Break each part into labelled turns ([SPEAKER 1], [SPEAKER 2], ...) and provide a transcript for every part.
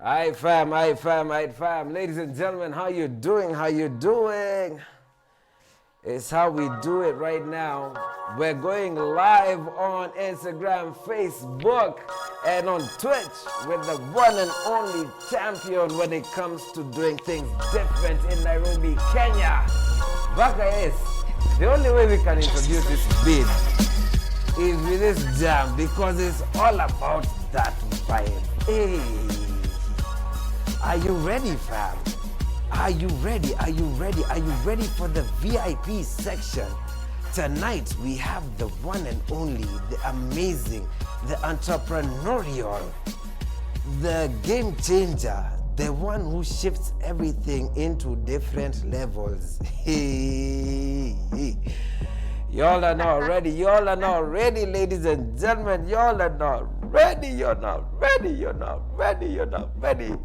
[SPEAKER 1] Hi fam, hi fam, hi fam. Ladies and gentlemen, how you doing? How you doing? It's how we do it right now. We're going live on Instagram, Facebook, and on Twitch with the one and only champion when it comes to doing things different in Nairobi, Kenya. Baka is the only way we can introduce this bid is with this jam because it's all about that vibe. Hey. Are you ready, fam? Are you ready? Are you ready? Are you ready for the VIP section? Tonight we have the one and only, the amazing, the entrepreneurial, the game changer, the one who shifts everything into different levels. Y'all are not ready. Y'all are not ready, ladies and gentlemen. Y'all are not ready. You're not ready. You're not ready. You're not ready.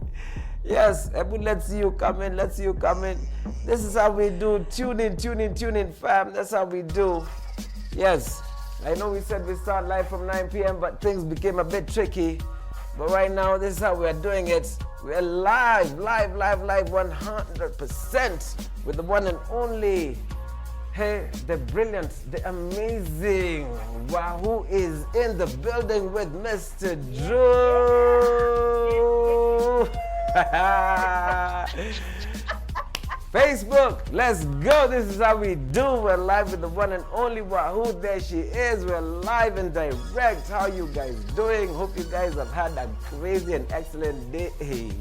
[SPEAKER 1] Yes, Ebu, let's see you come in. Let's see you come in. This is how we do. Tune in, tune in, tune in, fam. That's how we do. Yes, I know we said we start live from 9 p.m., but things became a bit tricky. But right now, this is how we're doing it. We're live 100% with the one and only. Hey, the brilliant, the amazing Wahu is in the building with Mista DRU. Facebook, let's go. This is how we do. We're live with the one and only Wahu. There she is. We're live and direct. How you guys doing? Hope you guys have had a crazy and excellent day. Hey.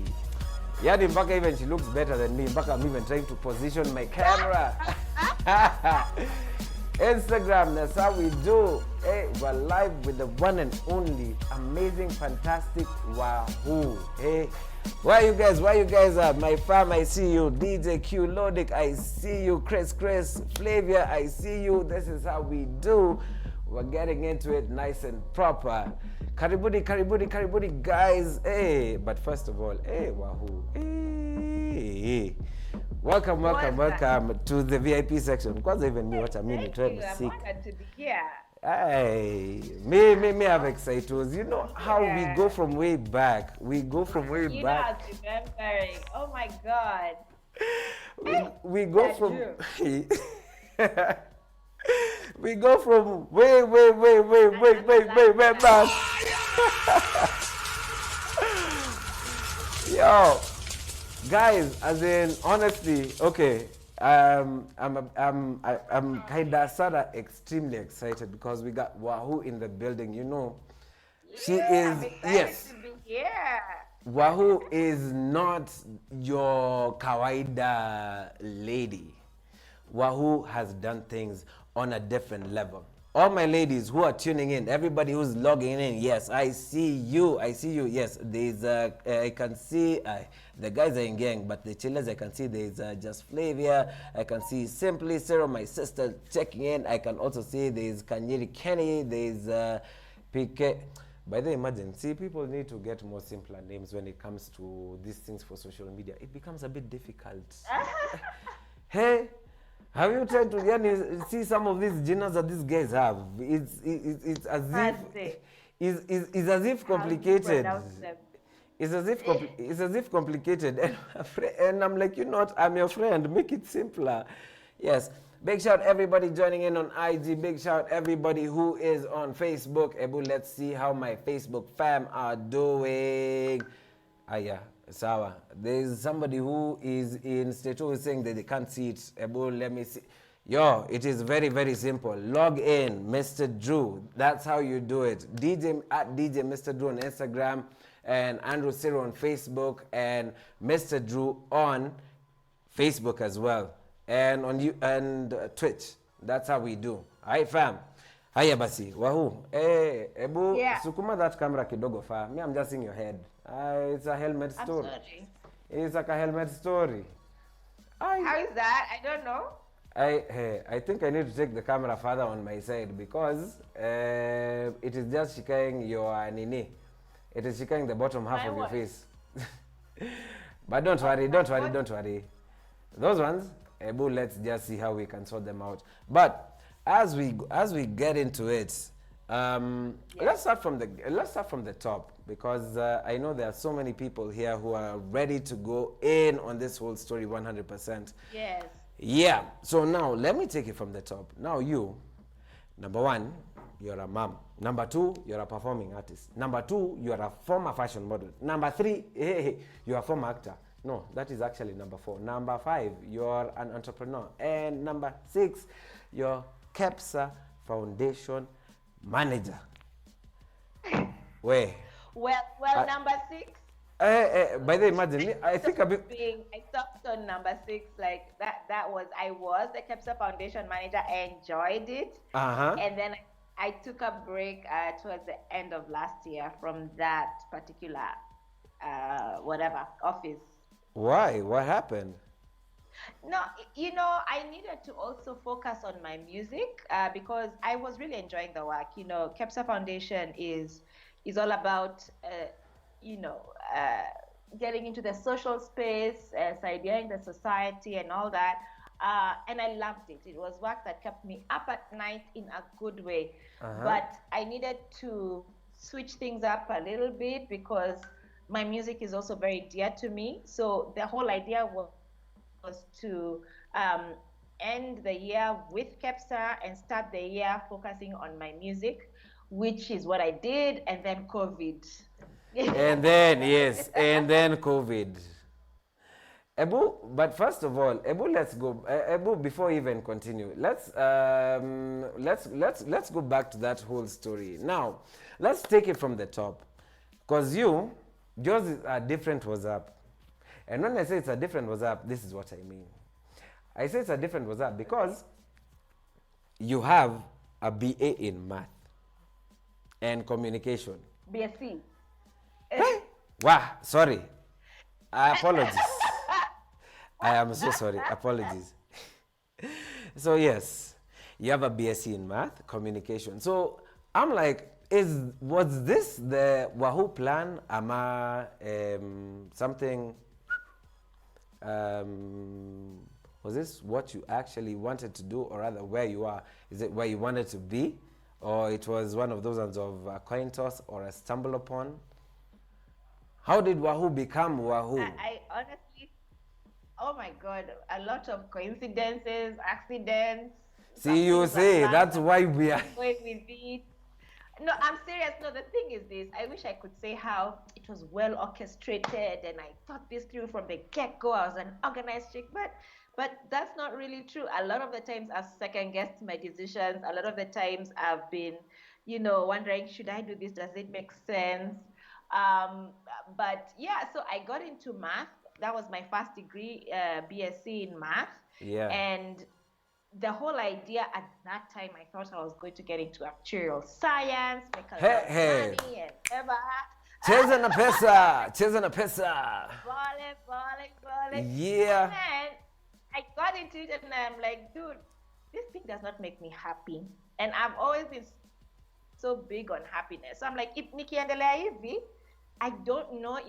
[SPEAKER 1] Yadi Mbaka, even she looks better than me. Mbaka, I'm even trying to position my camera. Instagram, that's how we do. Hey, we're live with the one and only amazing, fantastic Wahu. Hey, where you guys are? My fam, I see you. DJ Q Lodic, I see you. Chris, Flavia, I see you. This is how we do. We're getting into it nice and proper. Karibuni, guys. Hey, but first of all, hey, Wahu. Hey. Welcome to the VIP section. Because even me, what I mean, it's really sick.
[SPEAKER 2] I'm honored to be here.
[SPEAKER 1] Hey, me have excited. You know how we go from way back. We go from way back.
[SPEAKER 2] You know how to remembering. Oh my God.
[SPEAKER 1] We go from... we go from way back. Yo. Guys, as in, honestly, okay, I'm kinda sorta extremely excited because we got Wahu in the building. You know, she is, yes.
[SPEAKER 2] To be here.
[SPEAKER 1] Wahu is not your kawaida lady. Wahu has done things on a different level. All my ladies who are tuning in, everybody who's logging in, yes, I see you. Yes, there's I can see the guys are in gang, but the chillers I can see there's just Flavia. I can see Simply Sarah, my sister, checking in. I can also see there's Kanyeri Kenny, there's PK. By the way, imagine, see, people need to get more simpler names when it comes to these things for social media. It becomes a bit difficult. Hey. Have you tried to see some of these genres that these guys have? It's as if it's as if complicated. It's as if complicated. And I'm like, you know what? I'm your friend. Make it simpler. Yes. Big shout everybody joining in on IG. Big shout everybody who is on Facebook. Ebu, let's see how my Facebook fam are doing. Yeah. Sawa. There's somebody who is in state who is saying that they can't see it. Ebu, let me see. Yo, it is very, very simple. Log in, Mista DRU. That's how you do it. DJ Mista DRU on Instagram, and Andrew Ciro on Facebook, and Mista DRU on Facebook as well, and on Twitch. That's how we do. Alright, fam. Hiya basi. Wahu. Hey, Ebu, sukuma that camera kidogo fa. Me, I'm just seeing your head. It's a helmet story. It's like a helmet story.
[SPEAKER 2] How is that? I don't know.
[SPEAKER 1] I think I need to take the camera further on my side because it is just shikaing your nini. It is shikaing the bottom half of your face. But don't worry. Those ones, Ebu, let's just see how we can sort them out. But as we get into it, let's start from the top. because I know there are so many people here who are ready to go in on this whole story 100%.
[SPEAKER 2] Yes.
[SPEAKER 1] Yeah. So now let me take it from the top. Now you, number one, you're a mom. Number two, you're a performing artist. Number two, you're a former fashion model. Number three, you're a former actor. No, that is actually number four. Number five, you're an entrepreneur. And number six, you're KEPSA Foundation manager. Where?
[SPEAKER 2] Well, number 6.
[SPEAKER 1] By the imagine, I think a bit.
[SPEAKER 2] I stopped on number 6. Like that was I was the KEPSA Foundation manager. I enjoyed it, and then I took a break towards the end of last year from that particular whatever office.
[SPEAKER 1] Why? What happened?
[SPEAKER 2] No, I needed to also focus on my music because I was really enjoying the work. KEPSA Foundation is all about, getting into the social space, ideating the society and all that. And I loved it. It was work that kept me up at night in a good way. But I needed to switch things up a little bit because my music is also very dear to me. So the whole idea was to end the year with KEPSA and start the year focusing on my music, which is what I did, and then COVID.
[SPEAKER 1] And then, yes, and then COVID. Ebu, but first of all, Ebu, let's go. Ebu, before we even continue, let's go back to that whole story. Now, let's take it from the top, because yours is a different WhatsApp. And when I say it's a different WhatsApp, this is what I mean. I say it's a different WhatsApp because you have a BA in math and communication.
[SPEAKER 2] BSc.
[SPEAKER 1] Hey! Wow, sorry. Apologies. I am so sorry. Apologies. So yes, you have a BSc in math, communication. So I'm like, was this the Wahu plan? Ama something? Was this what you actually wanted to do, or rather where you are? Is it where you wanted to be, or it was one of those ones of a coin toss or a stumble upon? How did Wahu become Wahu?
[SPEAKER 2] I honestly, oh my God, a lot of coincidences, accidents.
[SPEAKER 1] See, you say, that's why we are
[SPEAKER 2] going with it. No, I'm serious. No, the thing is this. I wish I could say how it was well orchestrated and I thought this through from the get-go. I was an organized chick, but that's not really true. A lot of the times I've second-guessed my decisions. A lot of the times I've been, wondering, should I do this? Does it make sense? But yeah, so I got into math. That was my first degree, BSc in math.
[SPEAKER 1] Yeah.
[SPEAKER 2] And the whole idea at that time, I thought I was going to get into actuarial science, make a lot of money, and ever.
[SPEAKER 1] Cheza na pesa, cheza na pesa.
[SPEAKER 2] Balling.
[SPEAKER 1] Yeah.
[SPEAKER 2] And then I got into it, and I'm like, dude, this thing does not make me happy. And I've always been so big on happiness. So I'm like, if nikiendelea hivi, I don't know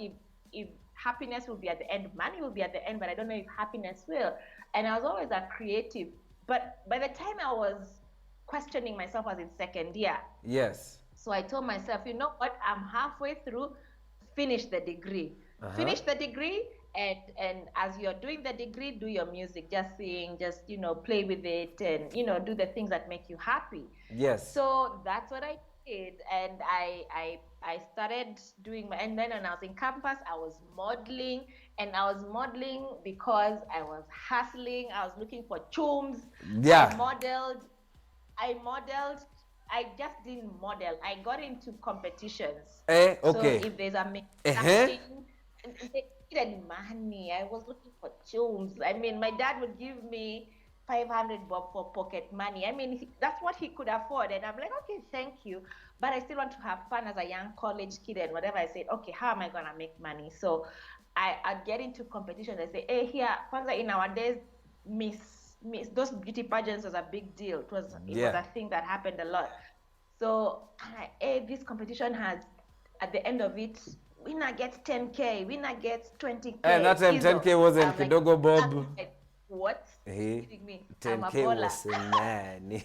[SPEAKER 2] if happiness will be at the end. Money will be at the end, but I don't know if happiness will. And I was always a creative. But by the time I was questioning myself, I was in second year.
[SPEAKER 1] Yes.
[SPEAKER 2] So I told myself, you know what? I'm halfway through. Finish the degree. Finish the degree, and as you're doing the degree, do your music. Just sing, just play with it, and do the things that make you happy.
[SPEAKER 1] Yes.
[SPEAKER 2] So that's what I did, and I started doing and then when I was in campus, I was modeling, and I was modeling because I was hustling. I was looking for chums.
[SPEAKER 1] Yeah.
[SPEAKER 2] I modeled. I just didn't model. I got into competitions.
[SPEAKER 1] Okay.
[SPEAKER 2] So if there's a something, they needed money. I was looking for chums. I mean, my dad would give me 500 bob for pocket money. I mean, that's what he could afford. And I'm like, okay, thank you. But I still want to have fun as a young college kid and whatever. I said, okay, how am I going to make money? So I'd get into competition. I say, hey, here, kwanza in our days, Miss, those beauty pageants was a big deal. It was a thing that happened a lot. So, hey, this competition has, at the end of it, winner gets 10K, winner gets 20K.
[SPEAKER 1] And that time 10K wasn't Kidogo Bob.
[SPEAKER 2] Like, what?
[SPEAKER 1] Hey,
[SPEAKER 2] kidding me?
[SPEAKER 1] 10K was a man.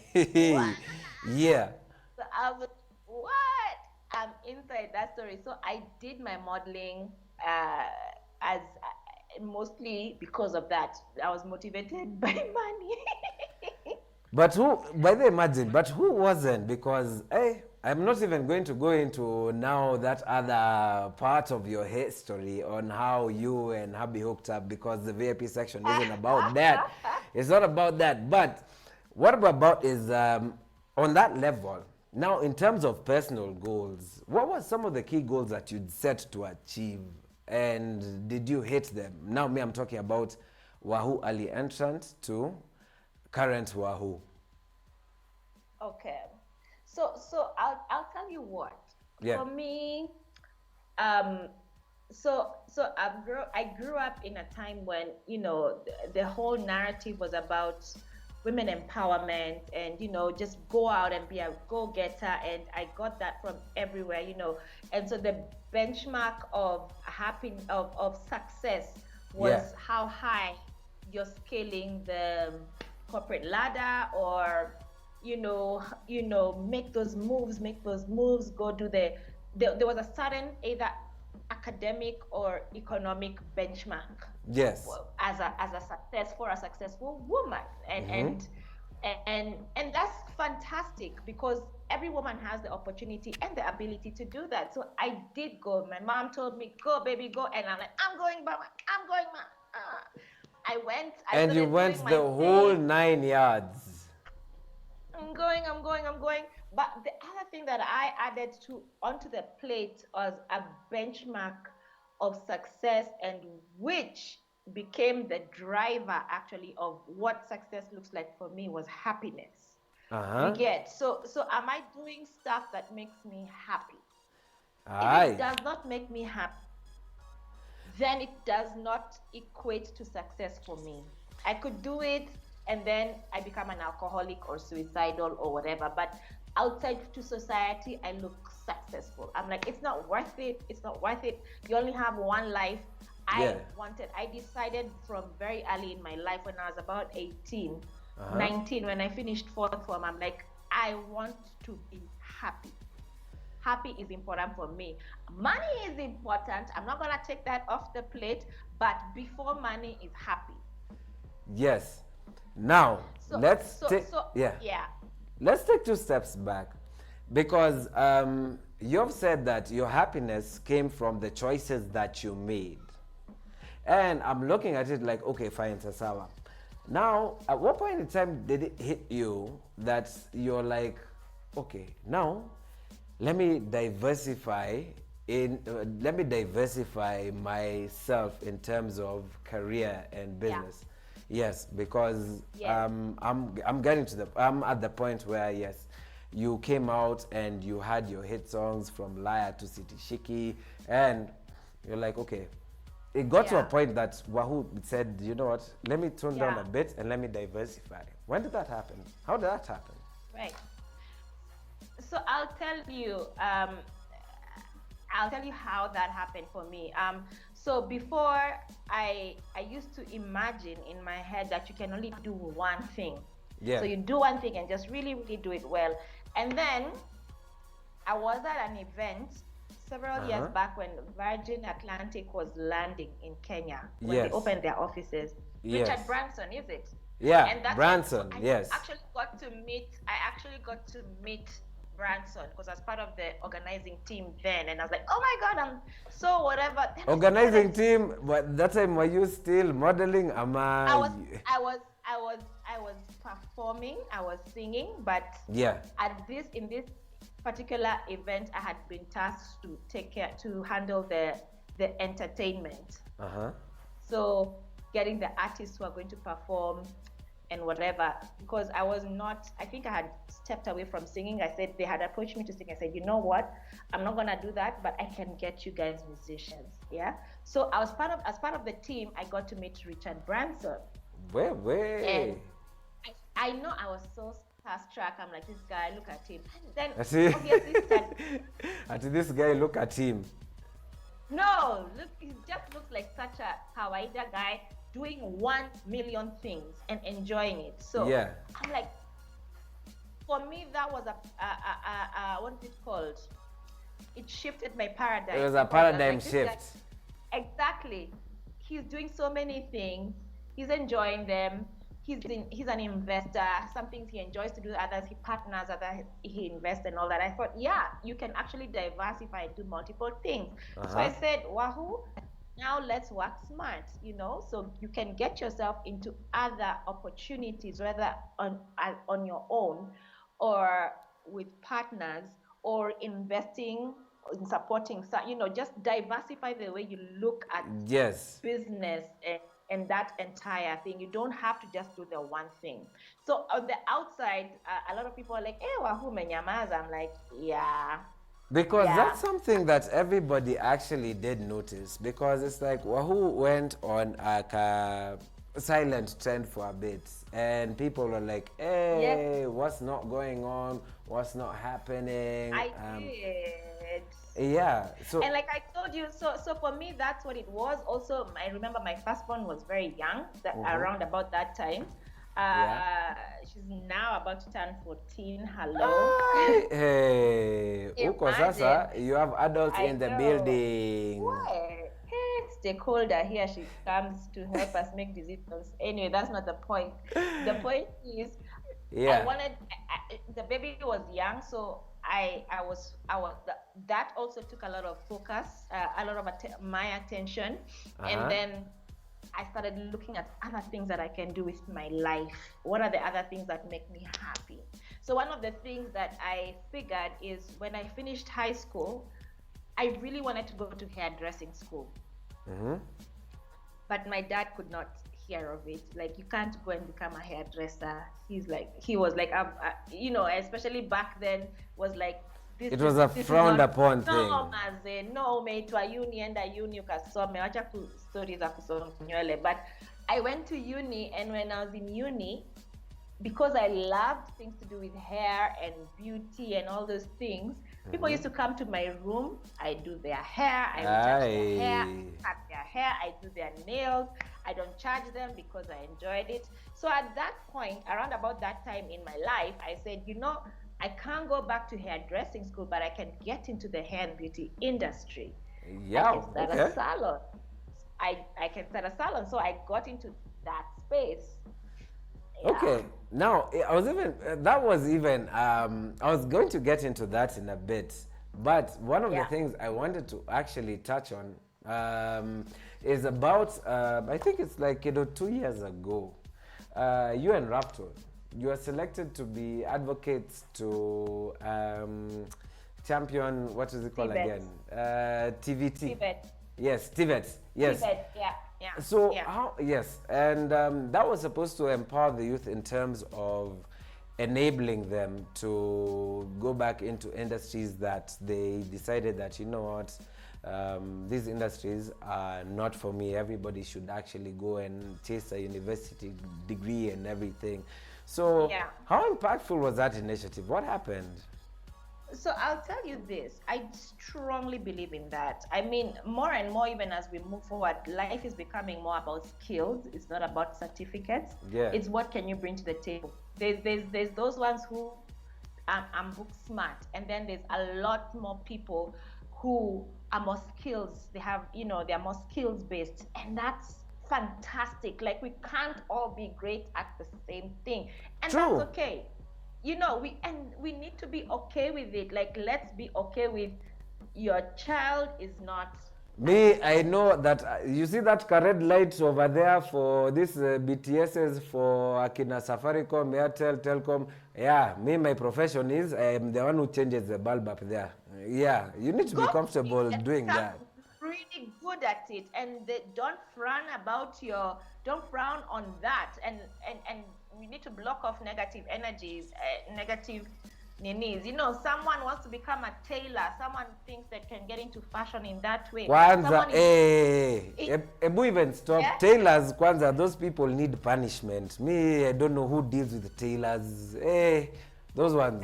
[SPEAKER 1] Yeah.
[SPEAKER 2] So I was, what? I'm inside that story. So I did my modeling as mostly because of that. I was motivated by money.
[SPEAKER 1] But who, by the imagine, but who wasn't? Because, hey, I'm not even going to go into now that other part of your history on how you and hubby hooked up, because the VIP section isn't about that. It's not about that. But what about is on that level, now in terms of personal goals, what were some of the key goals that you'd set to achieve? And did you hit them? Now, me, I'm talking about Wahu Ali entrant to current Wahu.
[SPEAKER 2] Okay. So I'll tell you what.
[SPEAKER 1] Yeah.
[SPEAKER 2] For me, I grew up in a time when the whole narrative was about women empowerment and just go out and be a go-getter, and I got that from everywhere, and so the benchmark of of success was
[SPEAKER 1] Yeah.
[SPEAKER 2] how high you're scaling the corporate ladder, or make those moves, go do there was a certain either academic or economic benchmark
[SPEAKER 1] Yes.
[SPEAKER 2] as a successful woman, and that's fantastic because every woman has the opportunity and the ability to do that. So I did go. My mom told me, go baby, go, and I'm like, I'm going, mama, I'm going, ma. I went. I
[SPEAKER 1] And you
[SPEAKER 2] started
[SPEAKER 1] went
[SPEAKER 2] doing
[SPEAKER 1] the
[SPEAKER 2] my
[SPEAKER 1] whole
[SPEAKER 2] thing.
[SPEAKER 1] 9 yards.
[SPEAKER 2] I'm going. But the other thing that I added to onto the plate was a benchmark of success, and which became the driver actually of what success looks like for me was happiness. You
[SPEAKER 1] Uh-huh.
[SPEAKER 2] get, so am I doing stuff that makes me happy? If it
[SPEAKER 1] Aye.
[SPEAKER 2] does not make me happy, then it does not equate to success for me. I could do it and then I become an alcoholic or suicidal or whatever, but outside to society, I look successful. I'm like, it's not worth it. It's not worth it. You only have one life.
[SPEAKER 1] Yeah.
[SPEAKER 2] I decided from very early in my life when I was about 18,
[SPEAKER 1] Uh-huh.
[SPEAKER 2] 19, when I finished fourth form, I'm like, I want to be happy. Happy is important for me. Money is important. I'm not going to take that off the plate, but before money is happy.
[SPEAKER 1] Yes. Now,
[SPEAKER 2] So,
[SPEAKER 1] let's
[SPEAKER 2] so,
[SPEAKER 1] take,
[SPEAKER 2] so,
[SPEAKER 1] yeah.
[SPEAKER 2] yeah,
[SPEAKER 1] Let's take 2 steps back, because you've said that your happiness came from the choices that you made. And I'm looking at it like, okay, fine, Sasawa. Now, at what point in time did it hit you that you're like, okay, now let me diversify let me diversify myself in terms of career and
[SPEAKER 2] yeah,
[SPEAKER 1] business. Yes, because
[SPEAKER 2] yes,
[SPEAKER 1] I'm getting to the I'm at the point where yes, you came out and you had your hit songs from Liar to City Shiki, and you're like, okay, it got to a
[SPEAKER 2] yeah,
[SPEAKER 1] point that Wahu said, you know what, let me tone down
[SPEAKER 2] yeah,
[SPEAKER 1] a bit and let me diversify. When did that happen? How did that happen?
[SPEAKER 2] right. So I'll tell you how that happened for me. So before I used to imagine in my head that you can only do one thing.
[SPEAKER 1] Yeah.
[SPEAKER 2] So you do one thing and just really, really do it well. And then I was at an event several years
[SPEAKER 1] Uh-huh.
[SPEAKER 2] back when Virgin Atlantic was landing in Kenya when they
[SPEAKER 1] Yes.
[SPEAKER 2] opened their offices.
[SPEAKER 1] Yes.
[SPEAKER 2] Richard Branson, is it?
[SPEAKER 1] Yeah,
[SPEAKER 2] And that's when, so
[SPEAKER 1] Branson,
[SPEAKER 2] I
[SPEAKER 1] yes.
[SPEAKER 2] actually got to meet Branson because I was part of the organizing team then, and I was like, oh my God, I'm so whatever. Then
[SPEAKER 1] Organizing team, but that time were you still modeling? Am
[SPEAKER 2] I
[SPEAKER 1] I?
[SPEAKER 2] was, I was, I was performing, I was singing, but
[SPEAKER 1] Yeah.
[SPEAKER 2] in this particular event, I had been tasked to handle the entertainment.
[SPEAKER 1] Uh-huh.
[SPEAKER 2] So getting the artists who are going to perform and whatever, because I was not, I think I had stepped away from singing. I said, they had approached me to sing. I said, you know what? I'm not gonna do that, but I can get you guys musicians. Yeah. So as part of the team, I got to meet Richard Branson. And
[SPEAKER 1] Wait.
[SPEAKER 2] I know I was so starstruck. I'm like, this guy, look at him. And then
[SPEAKER 1] I see.
[SPEAKER 2] obviously started,
[SPEAKER 1] At this guy, look at him.
[SPEAKER 2] no, look, he just looks like such a kawaida guy doing 1 million things and enjoying it. So
[SPEAKER 1] Yeah.
[SPEAKER 2] I'm like, for me, that was a what is it called? it shifted my paradigm.
[SPEAKER 1] It was a
[SPEAKER 2] because I was
[SPEAKER 1] paradigm
[SPEAKER 2] like, this guy-
[SPEAKER 1] shift.
[SPEAKER 2] Exactly. He's doing so many things. He's enjoying them. He's an investor. Some things he enjoys to do, others he partners, others he invests and all that. I thought, yeah, you can actually diversify and do multiple things. So I said, Wahu, now let's work smart, so you can get yourself into other opportunities, whether on your own or with partners or investing in supporting, just diversify the way you look at
[SPEAKER 1] Yes.
[SPEAKER 2] business and that entire thing. You don't have to just do the one thing. So on the outside, a lot of people are like, "Hey, Wahu menyamaza." I'm like, yeah.
[SPEAKER 1] Because
[SPEAKER 2] Yeah.
[SPEAKER 1] that's something that everybody actually did notice. Because it's like Wahu went on a silent trend for a bit, and people were like, "Hey, what's not going on? What's not happening?"
[SPEAKER 2] I did.
[SPEAKER 1] Yeah. So
[SPEAKER 2] And like I told you, so for me, that's what it was. Also, I remember my firstborn was very young, around about that time. She's now about to turn 14. Hello.
[SPEAKER 1] Hey, uko sasa, you have adults in the building.
[SPEAKER 2] What? Hey, stakeholder here, she comes to help us make decisions. Anyway, that's not the point. The point is, I wanted, the baby was young, so that also took a lot of focus, a lot of my attention. And then I started looking at other things that I can do with my life. What are the other things that make me happy? So one of the things that I figured is when I finished high school, I really wanted to go to hairdressing school. But my dad could not hear of it. Like, you can't go and become a hairdresser. He was like, especially back then, was like,
[SPEAKER 1] it was a frowned upon thing.
[SPEAKER 2] No, umeitwa uni, enda uni ukasome, wacha stories za kusoma nywele. But I went to uni, and when I was in uni, because I loved things to do with hair and beauty and all those things, people used to come to my room. I do their hair, I touch their hair, cut their hair, I do their nails. I don't charge them because I enjoyed it. So at that point, around about that time in my life, I said, I can't go back to hairdressing school, but I can get into the hair and beauty industry.
[SPEAKER 1] Yeah,
[SPEAKER 2] I can start a salon. I can start a salon. So I got into that space. Yeah.
[SPEAKER 1] Okay. Now, I was going to get into that in a bit. But one of the things I wanted to actually touch on is about, I think it's like 2 years ago, you and Raptor, you were selected to be advocates to champion, what is it called again? TVT.
[SPEAKER 2] TVET.
[SPEAKER 1] Yes, TVET. Yes.
[SPEAKER 2] TVET, yeah.
[SPEAKER 1] So and that was supposed to empower the youth in terms of enabling them to go back into industries that they decided that, these industries are not for me. Everybody should actually go and chase a university degree and everything. So how impactful was that initiative? What happened?
[SPEAKER 2] So I'll tell you this, I strongly believe in that. I mean, more and more, even as we move forward, life is becoming more about skills. It's not about certificates. It's what can you bring to the table. There's those ones who I'm book smart, and then there's a lot more people who are more skills. They have, they're more skills based, and that's fantastic. Like, we can't all be great at the same thing, and that's okay. We need to be okay with it. Like, let's be okay with your child is not.
[SPEAKER 1] I know that you see that red light over there for this BTSs for Akina Safaricom, Airtel, Telcom. Yeah, my profession is I am the one who changes the bulb up there. Yeah, you need to be comfortable doing that.
[SPEAKER 2] Really good at it, and don't frown on that, and we need to block off negative energies, negative ninis. Someone wants to become a tailor, someone thinks they can get into fashion in that way.
[SPEAKER 1] Kwanza, Ebu even stop. Tailors, Kwanza, those people need punishment. I don't know who deals with tailors. Those ones.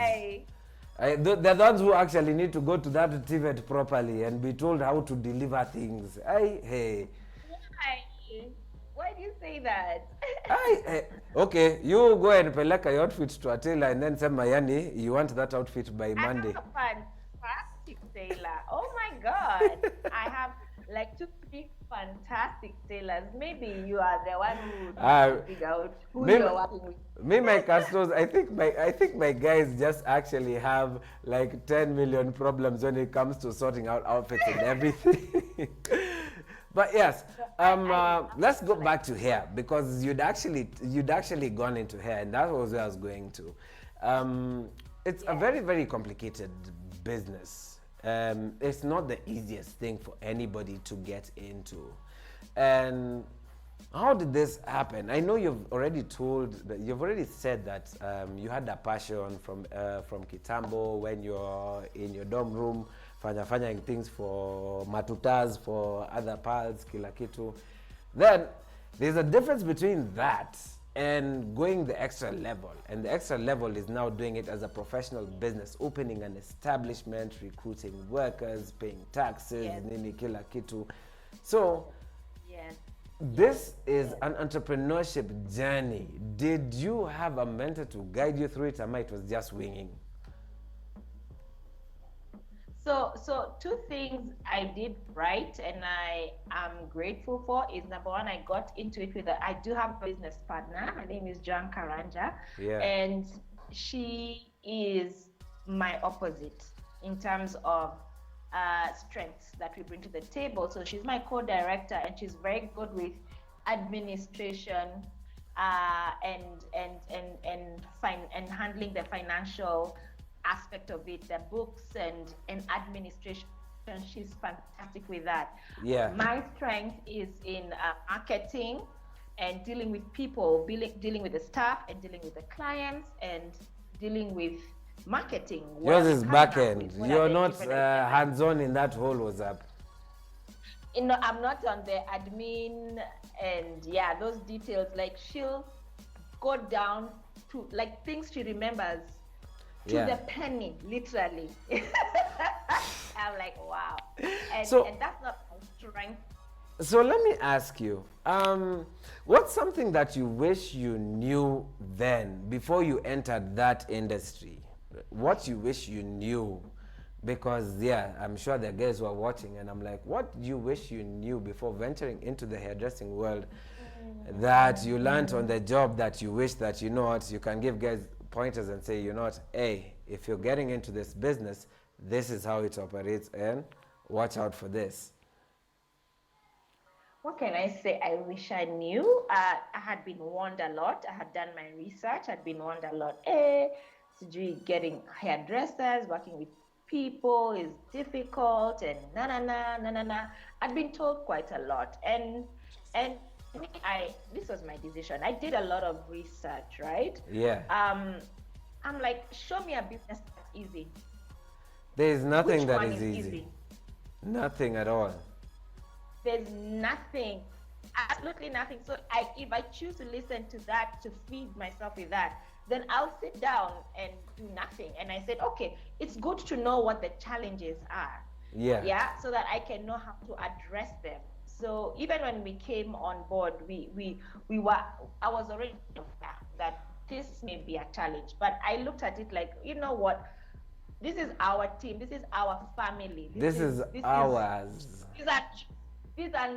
[SPEAKER 1] They're the ones who actually need to go to that TVET properly and be told how to deliver things.
[SPEAKER 2] Why do you say that?
[SPEAKER 1] Okay, you go and peleka your outfit to a tailor and then say, Mayani, you want that outfit by Monday.
[SPEAKER 2] I have a fantastic tailor. Oh my God. I have like two, three fantastic tailors. Maybe you are the one who needs
[SPEAKER 1] Uh,
[SPEAKER 2] to figure out who
[SPEAKER 1] me,
[SPEAKER 2] you're working with.
[SPEAKER 1] me, my customers, I think my guys just actually have like 10 million problems when it comes to sorting out outfits and everything. But yes,
[SPEAKER 2] So I
[SPEAKER 1] let's go
[SPEAKER 2] like,
[SPEAKER 1] back to hair because you'd actually gone into hair, and that was where I was going to. It's a
[SPEAKER 2] yeah.
[SPEAKER 1] very, very complicated business. It's not the easiest thing for anybody to get into. And how did this happen? I know you've already said that you had a passion from Kitambo when you're in your dorm room, fanying things for matutas, for other pals, kila kitu. Then there's a difference between that and going the extra level. And the extra level is now doing it as a professional business, opening an establishment, recruiting workers, paying taxes,
[SPEAKER 2] Yes.
[SPEAKER 1] nini kila kitu. So
[SPEAKER 2] Yes.
[SPEAKER 1] this is an entrepreneurship journey. Did you have a mentor to guide you through it, or it was just winging?
[SPEAKER 2] So two things I did right and I am grateful for is number one, I got into it with I do have a business partner. Her name is Jan Karanja,
[SPEAKER 1] Yeah.
[SPEAKER 2] and she is my opposite in terms of strengths that we bring to the table. So she's my co-director, and she's very good with administration, and handling the financial aspect of it, the books and administration. She's fantastic with that.
[SPEAKER 1] Yeah.
[SPEAKER 2] My strength is in marketing and dealing with people, dealing with the staff, and dealing with the clients, and dealing with marketing.
[SPEAKER 1] Yours is
[SPEAKER 2] Coming
[SPEAKER 1] back
[SPEAKER 2] up
[SPEAKER 1] end.
[SPEAKER 2] with what are
[SPEAKER 1] You're
[SPEAKER 2] the
[SPEAKER 1] not
[SPEAKER 2] different ideas.
[SPEAKER 1] hands-on in that whole WhatsApp.
[SPEAKER 2] I'm not on the admin and yeah, those details. Like she'll go down to like things she remembers to
[SPEAKER 1] Yeah.
[SPEAKER 2] the penny, literally. I'm like, wow.
[SPEAKER 1] So-
[SPEAKER 2] And that's not my strength.
[SPEAKER 1] So let me ask you, what's something that you wish you knew then before you entered that industry? What you wish you knew? Because yeah, I'm sure there are guys who are watching, and I'm like, what do you wish you knew before venturing into the hairdressing world that you learned on the job that you wish that you know what, you can give guys pointers and say, you know what, hey, if you're getting into this business, this is how it operates, and watch out for this.
[SPEAKER 2] What can I say? I wish I knew. I had been warned a lot. I had done my research. I'd been warned a lot. Getting hairdressers, working with people is difficult, and na. I'd been told quite a lot, and this was my decision. I did a lot of research, right?
[SPEAKER 1] Yeah.
[SPEAKER 2] I'm like, show me a business that's easy.
[SPEAKER 1] There is nothing
[SPEAKER 2] Which
[SPEAKER 1] that
[SPEAKER 2] one
[SPEAKER 1] is
[SPEAKER 2] is
[SPEAKER 1] easy. Nothing at all.
[SPEAKER 2] There's nothing, absolutely nothing. So if I choose to listen to that, to feed myself with that, then I'll sit down and do nothing. And I said, okay, it's good to know what the challenges are.
[SPEAKER 1] Yeah.
[SPEAKER 2] Yeah, so that I can know how to address them. So even when we came on board, I was already aware that this may be a challenge, but I looked at it like, you know what? This is our team. This is our family.
[SPEAKER 1] This is ours.
[SPEAKER 2] These are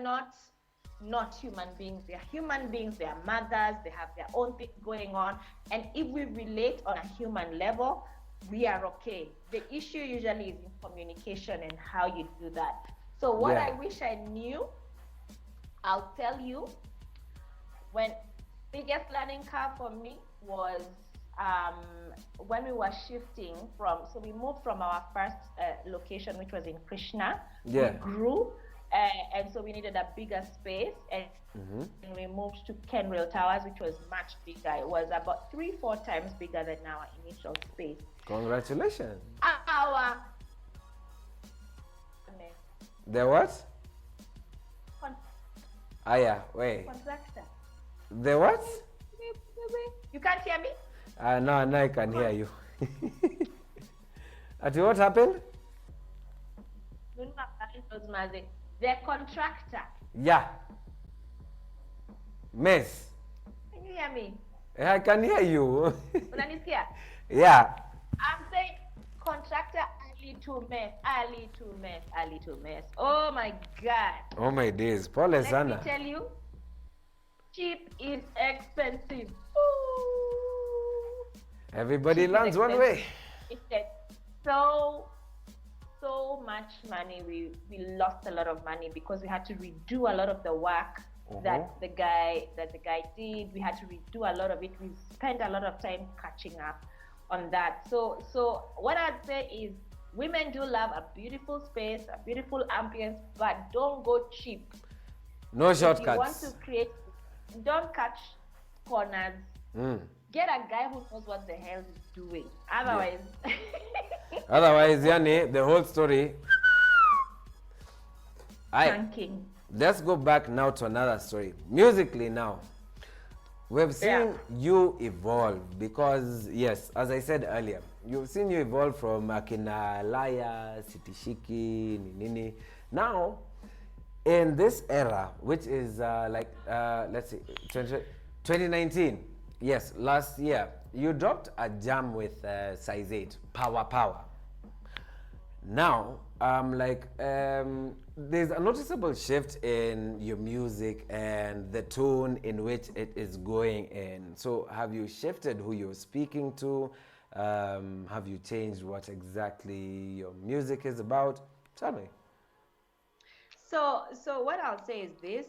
[SPEAKER 2] not human beings. They are human beings. They are mothers. They have their own things going on. And if we relate on a human level, we are okay. The issue usually is in communication and how you do that. So what
[SPEAKER 1] Yeah.
[SPEAKER 2] I wish I knew, I'll tell you, when biggest learning curve for me was when we were shifting so we moved from our first location, which was in Krishna.
[SPEAKER 1] Yeah.
[SPEAKER 2] We grew, and so we needed a bigger space, and we moved to Kenrail Towers, which was much bigger. It was about 3-4 times bigger than our initial space.
[SPEAKER 1] Congratulations.
[SPEAKER 2] Our
[SPEAKER 1] The what? Ah, yeah, wait.
[SPEAKER 2] contractor.
[SPEAKER 1] The what?
[SPEAKER 2] You can't hear me?
[SPEAKER 1] No, I can hear you. Ati, what happened?
[SPEAKER 2] The contractor.
[SPEAKER 1] Yeah. Miss,
[SPEAKER 2] Can you hear me?
[SPEAKER 1] I can hear you.
[SPEAKER 2] Unanisikia?
[SPEAKER 1] Yeah.
[SPEAKER 2] I'm saying contractor, I A little mess. Oh my God.
[SPEAKER 1] Oh my days. Pole
[SPEAKER 2] Let me
[SPEAKER 1] sana.
[SPEAKER 2] tell you, cheap is expensive. Ooh.
[SPEAKER 1] Everybody
[SPEAKER 2] Cheap is
[SPEAKER 1] learns one
[SPEAKER 2] expensive.
[SPEAKER 1] way.
[SPEAKER 2] It's like so so much money. We lost a lot of money because we had to redo a lot of the work that the guy did. We had to redo a lot of it. We spent a lot of time catching up on that. So what I'd say is women do love a beautiful space, a beautiful ambience, but don't go cheap.
[SPEAKER 1] No
[SPEAKER 2] If you want to
[SPEAKER 1] shortcuts.
[SPEAKER 2] create, don't catch corners.
[SPEAKER 1] Mm.
[SPEAKER 2] Get a guy who knows what the hell he's doing.
[SPEAKER 1] Yeah.
[SPEAKER 2] Otherwise,
[SPEAKER 1] Otherwise, Yani, the whole story.
[SPEAKER 2] tanking.
[SPEAKER 1] Let's go back now to another story. Musically now. We've seen
[SPEAKER 2] Yeah.
[SPEAKER 1] you evolve because, yes, as I said earlier, you've seen you evolve from Akina Laya, Sitishiki, Ninini. Now, in this era, which is let's see, 2019, yes, last year, you dropped a jam with Size 8, Power Power. Now, there's a noticeable shift in your music and the tone in which it is going in. So, have you shifted who you're speaking to? Have you changed what exactly your music is about? Tell me.
[SPEAKER 2] So what I'll say is this: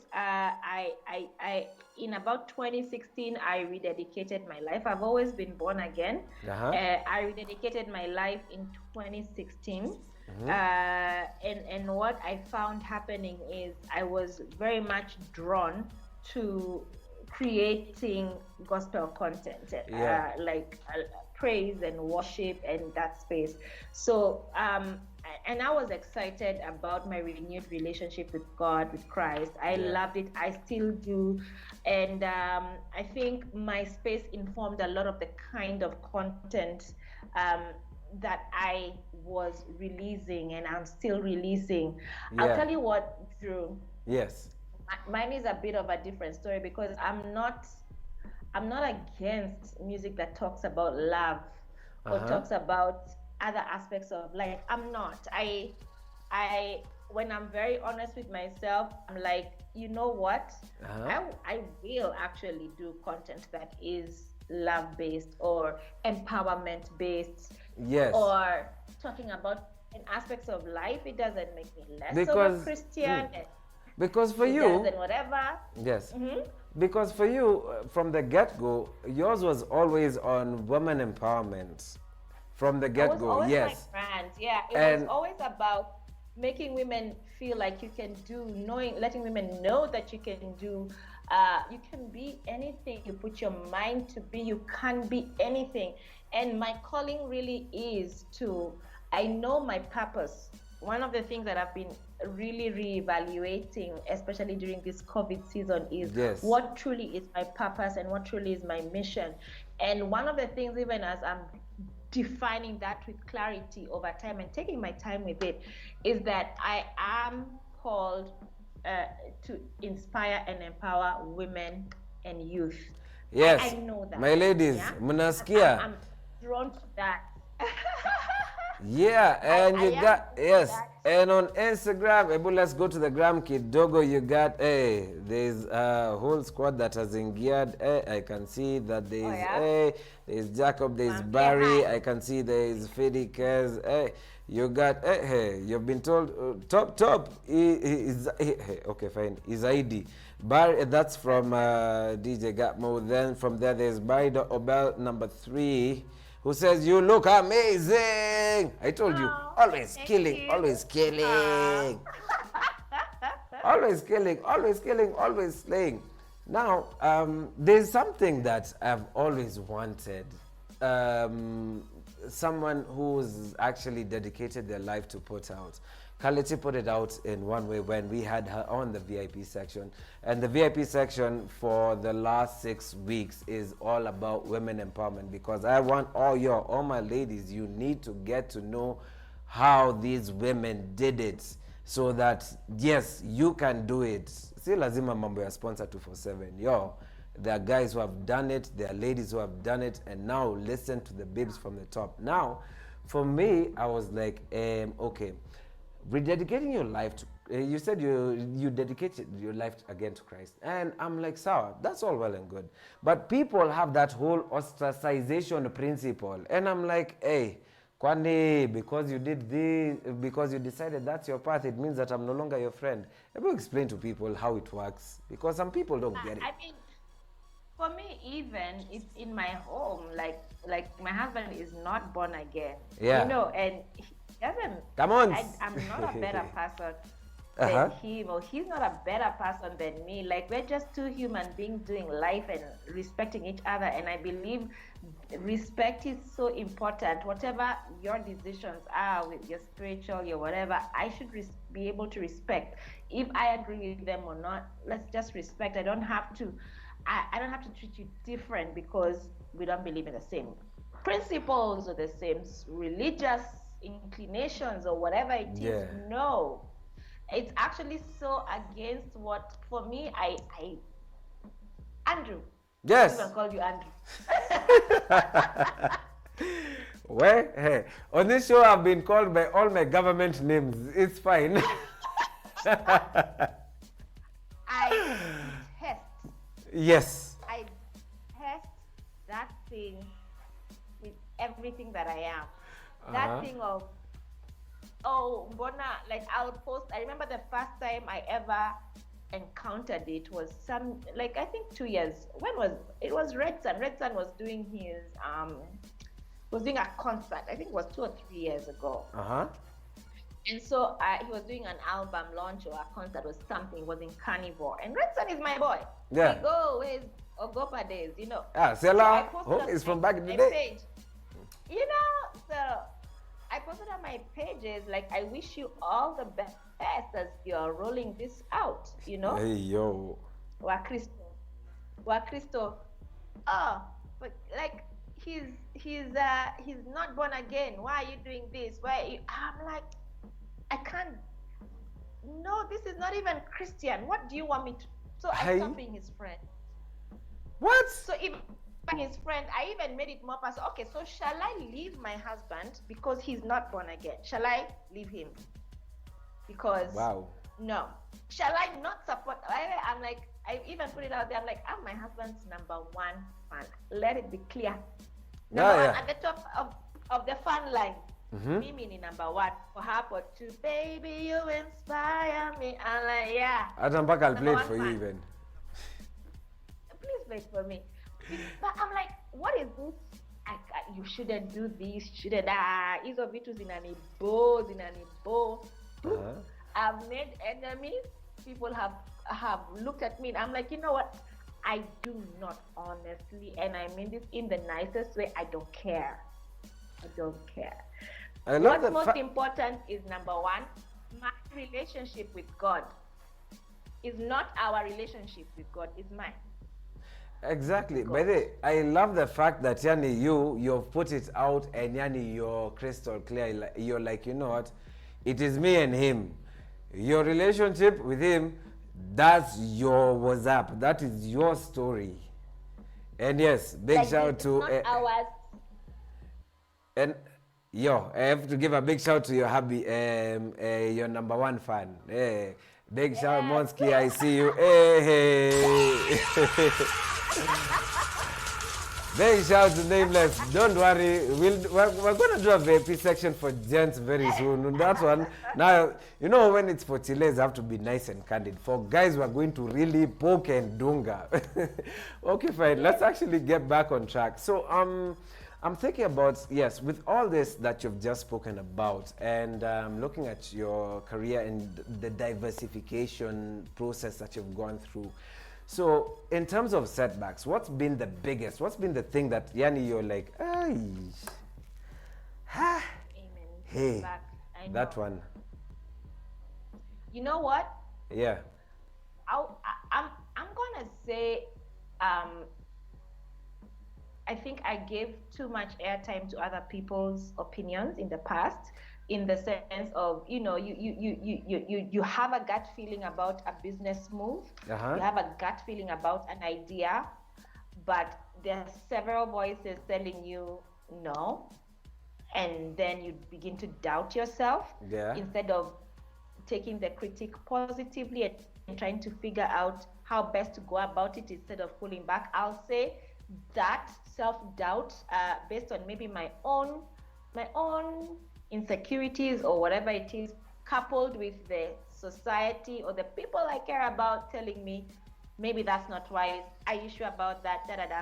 [SPEAKER 2] in about 2016, I rededicated my life. I've always been born again.
[SPEAKER 1] Uh-huh.
[SPEAKER 2] I rededicated my life in 2016.
[SPEAKER 1] Mm-hmm.
[SPEAKER 2] And what I found happening is I was very much drawn to creating gospel content,
[SPEAKER 1] Yeah.
[SPEAKER 2] praise and worship and that space. So and I was excited about my renewed relationship with God, with Christ. I
[SPEAKER 1] Yeah.
[SPEAKER 2] loved it. I still do. And I think my space informed a lot of the kind of content that I was releasing and I'm still releasing. I'll
[SPEAKER 1] Yeah.
[SPEAKER 2] tell you what, Drew.
[SPEAKER 1] Yes.
[SPEAKER 2] Mine is a bit of a different story because I'm not against music that talks about love or
[SPEAKER 1] Uh-huh.
[SPEAKER 2] talks about other aspects of life. I'm not. I when I'm very honest with myself, I'm like, you know what?
[SPEAKER 1] Uh-huh.
[SPEAKER 2] I will actually do content that is love based or empowerment based
[SPEAKER 1] Yes.
[SPEAKER 2] or talking about in aspects of life. It doesn't make me less of a
[SPEAKER 1] Because
[SPEAKER 2] Christian.
[SPEAKER 1] because for
[SPEAKER 2] It
[SPEAKER 1] you,
[SPEAKER 2] doesn't whatever.
[SPEAKER 1] yes.
[SPEAKER 2] Hmm.
[SPEAKER 1] Because for you, from the get-go, yours was always on women empowerment. From the
[SPEAKER 2] That was
[SPEAKER 1] get-go,
[SPEAKER 2] always my
[SPEAKER 1] yes.
[SPEAKER 2] brand. Yeah, it was
[SPEAKER 1] And
[SPEAKER 2] always about making women feel like you can do, letting women know that you can do. You can be anything you put your mind to be. You can be anything. And my calling really is to, I know my purpose. One of the things that I've been really reevaluating, especially during this COVID season, is
[SPEAKER 1] yes.
[SPEAKER 2] what truly is my purpose and what truly is my mission. And one of the things, even as I'm defining that with clarity over time and taking my time with it, is that I am called uh, to inspire and empower women and youth. I
[SPEAKER 1] Yes.
[SPEAKER 2] know that.
[SPEAKER 1] My ladies,
[SPEAKER 2] Yeah,
[SPEAKER 1] munasikia.
[SPEAKER 2] I'm drawn to that.
[SPEAKER 1] Yeah, and
[SPEAKER 2] I
[SPEAKER 1] you
[SPEAKER 2] am
[SPEAKER 1] got,
[SPEAKER 2] drawn to
[SPEAKER 1] yes,
[SPEAKER 2] that.
[SPEAKER 1] and on Instagram, Ebu, let's go to the gram kidogo. You got, there's a whole squad that has geared. I can see that
[SPEAKER 2] Oh
[SPEAKER 1] there's
[SPEAKER 2] yeah.
[SPEAKER 1] there's Jacob, there's
[SPEAKER 2] Mwambie
[SPEAKER 1] Barry.
[SPEAKER 2] hi.
[SPEAKER 1] I can see there's Fidi Kez. You got, hey, you've been told top. Okay, fine. Izaidi. Barry, that's from DJ Gatmo. Then from there, there's Barry Obel number 3. Who says you look amazing? I told you,
[SPEAKER 2] Oh,
[SPEAKER 1] always
[SPEAKER 2] thank
[SPEAKER 1] killing,
[SPEAKER 2] you.
[SPEAKER 1] always
[SPEAKER 2] Ah.
[SPEAKER 1] killing, always killing, always killing, always slaying. Now, there's something that I've always wanted. Someone who's actually dedicated their life to put out. Kalechi put it out in one way when we had her on the VIP section. And the VIP section for the last 6 weeks is all about women empowerment, because I want all my ladies, you need to get to know how these women did it, so that yes, you can do it. Si lazima mambo ya sponsor 247. There are guys who have done it, there are ladies who have done it, and now listen to the babes from the top. Now, For me, I was like, okay, rededicating your life to. You said you dedicated your life again to Christ, and I'm like, sour. That's all well and good, but people have that whole ostracization principle, and I'm like, hey, Kwani, because you did this, because you decided that's your path, it means that I'm no longer your friend. Let me explain to people how it works, because some people don't get it.
[SPEAKER 2] I mean, for me, even it's in my home. Like my husband is not born again,
[SPEAKER 1] Yeah.
[SPEAKER 2] and he doesn't.
[SPEAKER 1] Come on.
[SPEAKER 2] I'm not a better person
[SPEAKER 1] Uh-huh.
[SPEAKER 2] than him, or he's not a better person than me. Like we're just two human beings doing life and respecting each other. And I believe respect is so important. Whatever your decisions are with your spiritual, your whatever, I should be able to respect. If I agree with them or not, let's just respect. I don't have to treat you different because we don't believe in the same principles or the same religious inclinations or whatever it is.
[SPEAKER 1] Yeah.
[SPEAKER 2] No, it's actually so against what, for me, I Andrew.
[SPEAKER 1] Yes.
[SPEAKER 2] I even called you Andrew.
[SPEAKER 1] Well, hey, on this show I've been called by all my government names. It's fine.
[SPEAKER 2] I test.
[SPEAKER 1] Yes.
[SPEAKER 2] I test that thing with everything that I am. That thing of, oh, Mbona, like I'll post. I remember the first time I ever encountered it was I think 2 years. When was it? Was Red Sun. Red Sun was doing was doing a concert. I think it was 2 or 3 years ago. And so he was doing an album launch or a concert or something. It was in Carnivore. And Red Sun is my boy.
[SPEAKER 1] Yeah.
[SPEAKER 2] We go with Ogopa days,
[SPEAKER 1] Ah, Sela, it's from back in the day.
[SPEAKER 2] Page. So I posted on my pages, like, I wish you all the best as you're rolling this out,
[SPEAKER 1] Hey, yo.
[SPEAKER 2] Wa Cristo. Oh, but like, he's not born again. Why are you doing this? I'm like, I can't. No, this is not even Christian. What do you want me to? So I stopped being his friend.
[SPEAKER 1] What?
[SPEAKER 2] So if I'm his friend, I even made it more personal. Okay, so shall I leave my husband because he's not born again? Shall I leave him? Because no. Shall I not support? I'm like, I even put it out there. I'm like, I'm my husband's number one fan. Let it be clear. Number one, at the top of the fan line. Mimi ni number one. For her, for two, baby, you inspire me. I'm like, yeah.
[SPEAKER 1] I'll play it for you even.
[SPEAKER 2] Please wait for me. But I'm like, what is this? You shouldn't do this. Shouldn't. Hizo vitu zinanibo. I've made enemies. People have looked at me, and I'm like, you know what? I do not, honestly, and I mean this in the nicest way. I don't care. I don't care. What's most important is, number one, my relationship with God is not our relationship with God. It's mine.
[SPEAKER 1] Exactly. By the way, I love the fact that Yani, you've put it out, and Yani, you're crystal clear. You're like, you know what? It is me and him. Your relationship with him, that's your what's up. That is your story. And yes, big shout out to
[SPEAKER 2] not ours.
[SPEAKER 1] And I have to give a big shout to your hubby, your number one fan. Hey, big shout, Monsky, I see you. Hey. Big shout to Nameless. Don't worry, we're going to do a VIP section for gents very soon. That one, now, when it's for Chiles, I have to be nice and candid. For guys, we're going to really poke and dunga. Okay, fine. Let's actually get back on track. So, I'm thinking about, yes, with all this that you've just spoken about, and looking at your career and the diversification process that you've gone through. So, in terms of setbacks, what's been the biggest? What's been the thing that, Yani, you're like, hey, that one.
[SPEAKER 2] You know what?
[SPEAKER 1] Yeah.
[SPEAKER 2] I'm gonna say, I think I gave too much airtime to other people's opinions in the past, in the sense of, you have a gut feeling about a business move, you have a gut feeling about an idea, but there are several voices telling you no, and then you begin to doubt yourself
[SPEAKER 1] Yeah.
[SPEAKER 2] instead of taking the critique positively and trying to figure out how best to go about it instead of pulling back. I'll say that self-doubt, based on maybe my own insecurities or whatever it is, coupled with the society or the people I care about telling me maybe that's not wise. Are you sure about that? Da da da.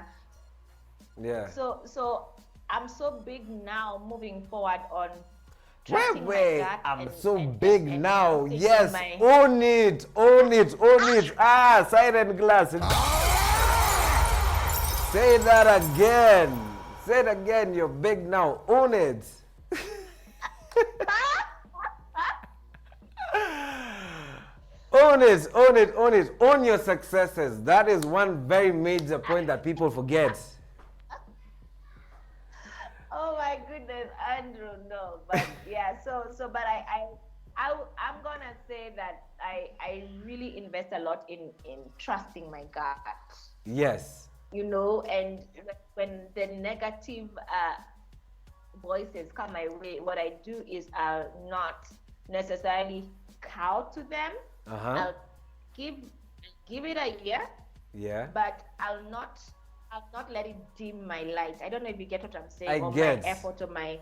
[SPEAKER 1] Yeah.
[SPEAKER 2] So I'm so big now moving forward on
[SPEAKER 1] Wait,
[SPEAKER 2] trusting my
[SPEAKER 1] wait,
[SPEAKER 2] gut
[SPEAKER 1] I'm
[SPEAKER 2] and,
[SPEAKER 1] so
[SPEAKER 2] and,
[SPEAKER 1] big
[SPEAKER 2] and
[SPEAKER 1] now.
[SPEAKER 2] taking
[SPEAKER 1] Yes,
[SPEAKER 2] my
[SPEAKER 1] own it, own it, own it. Ah, silent glass. Say that again. Say it again. You're big now. Own it. Own it, own it, own it. Own your successes. That is one very major point that people forget.
[SPEAKER 2] Oh my goodness, Andrew, no, but yeah, but I'm gonna say that I really invest a lot in trusting my gut,
[SPEAKER 1] Yes.
[SPEAKER 2] and when the negative voices come my way, what I do is I'll not necessarily cow to them.
[SPEAKER 1] Uh-huh.
[SPEAKER 2] I'll give give it a year,
[SPEAKER 1] Yeah.
[SPEAKER 2] but I'll not let it dim my light. I don't know if you get what I'm saying,
[SPEAKER 1] I
[SPEAKER 2] or
[SPEAKER 1] get.
[SPEAKER 2] my effort or my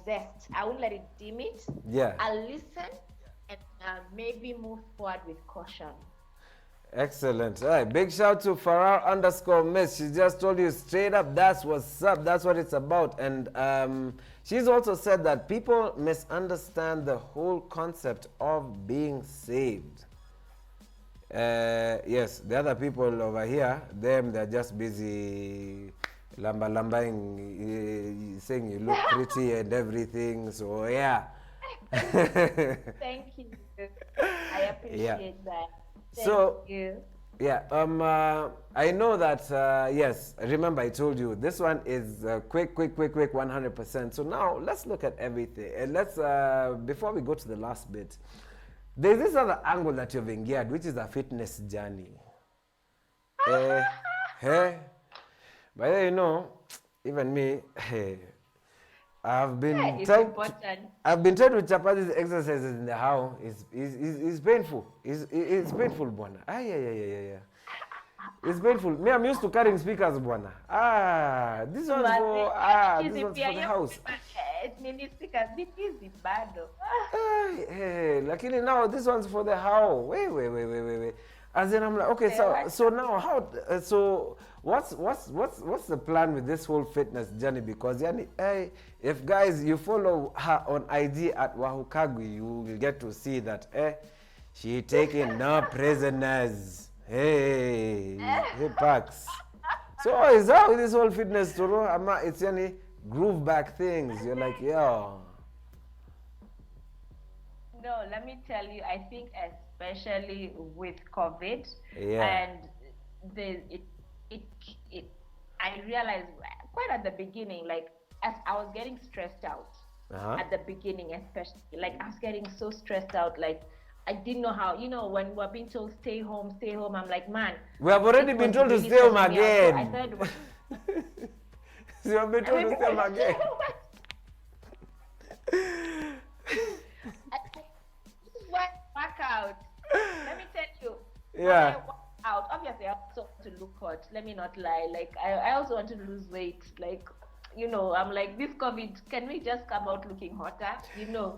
[SPEAKER 2] zest. I won't let it dim it.
[SPEAKER 1] Yeah.
[SPEAKER 2] I'll listen and maybe move forward with caution.
[SPEAKER 1] Excellent. All right. Big shout to Farrar_Miss. She just told you straight up that's what's up. That's what it's about. And she's also said that people misunderstand the whole concept of being saved. Yes, the other people over here, they're just busy lambaing, saying you look pretty and everything. So yeah.
[SPEAKER 2] Thank you. I appreciate that. Thank you.
[SPEAKER 1] Yeah, I know that, yes, remember I told you, this one is quick, 100%. So now, let's look at everything. And let's, before we go to the last bit, there's this other angle that you've engaged, which is a fitness journey. Hey, but even me, I've been
[SPEAKER 2] Yeah, it's
[SPEAKER 1] trying
[SPEAKER 2] important.
[SPEAKER 1] I've been trying to chapa these exercises in the house. It's painful. It's painful, bwana. Yeah. It's painful. Me, I'm used to carrying speakers, bwana. This one's for the house. Hey, lakini now this one's for the house. Wait. As in, I'm like, okay, so now how? So what's the plan with this whole fitness journey? Because hey, if guys you follow her on IG at Wahu Kagwi, you will get to see that she taking no prisoners. Hey packs. So is that with this whole fitness tour? It's any groove back things. You're like, yeah.
[SPEAKER 2] No, let me tell you, I think especially with COVID,
[SPEAKER 1] Yeah.
[SPEAKER 2] and I realized quite at the beginning, like as I was getting stressed out at the beginning, especially, like I was getting so stressed out, like I didn't know how, when we're being told stay home, I'm like, man,
[SPEAKER 1] We have already been told to stay home again.
[SPEAKER 2] So I started.
[SPEAKER 1] You have been told to stay home again.
[SPEAKER 2] This is why I work out. Let me tell you.
[SPEAKER 1] Yeah.
[SPEAKER 2] When I work out, obviously I also want to look hot. Let me not lie. Like I also want to lose weight. Like, I'm like, this COVID, can we just come out looking hotter?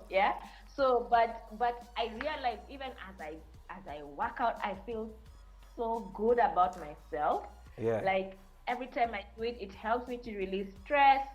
[SPEAKER 2] Yeah. So, but I realize even as I work out, I feel so good about myself.
[SPEAKER 1] Yeah.
[SPEAKER 2] Like every time I do it, it helps me to release stress.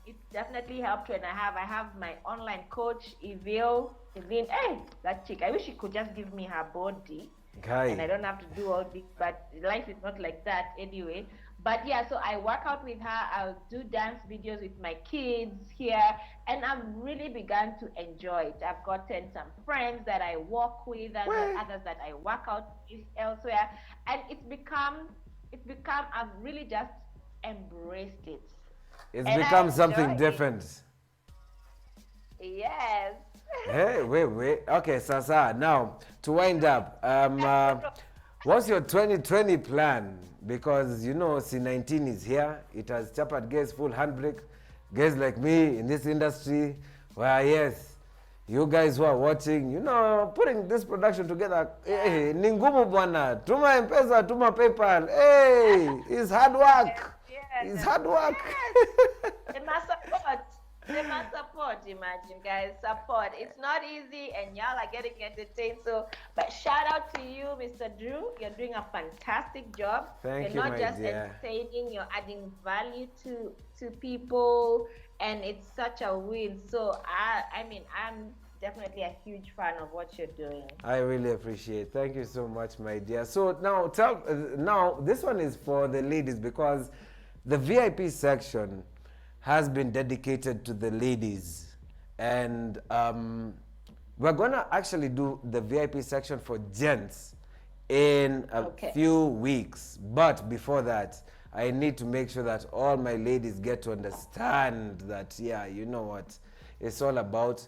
[SPEAKER 2] It definitely helped when I have my online coach, Evine. Hey, that chick. I wish she could just give me her body.
[SPEAKER 1] Okay.
[SPEAKER 2] And I don't have to do all this, but life is not like that anyway. But yeah, so I work out with her. I'll do dance videos with my kids here, and I've really begun to enjoy it. I've gotten some friends that I walk with, and others that I work out with elsewhere, and it's become. I've really just embraced it.
[SPEAKER 1] It's become something different.
[SPEAKER 2] Yes.
[SPEAKER 1] Hey, wait. Okay, Sasa. Now, to wind up, what's your 2020 plan? Because, C19 is here. It has Chapat Gates full handbrake. guys like me in this industry, where yes, you guys who are watching, putting this production together, hey, ni ngumu bwana. Tuma M-Pesa, tuma PayPal. Hey, it's hard work.
[SPEAKER 2] Yes,
[SPEAKER 1] It's hard work.
[SPEAKER 2] yes. They must support. They must support, imagine, guys. Support. It's not easy, and y'all are getting entertained. So, but shout out to you, Mr. Drew. You're doing a fantastic job.
[SPEAKER 1] Thank
[SPEAKER 2] You're
[SPEAKER 1] you,
[SPEAKER 2] not
[SPEAKER 1] my
[SPEAKER 2] just
[SPEAKER 1] dear.
[SPEAKER 2] entertaining, you're adding value to people, and it's such a win. So, I mean, I'm definitely a huge fan of what you're doing.
[SPEAKER 1] I really appreciate. Thank you so much, my dear. So now this one is for the ladies because the VIP section has been dedicated to the ladies, and we're gonna actually do the VIP section for gents in a few weeks. But before that, I need to make sure that all my ladies get to understand that, yeah, you know what, it's all about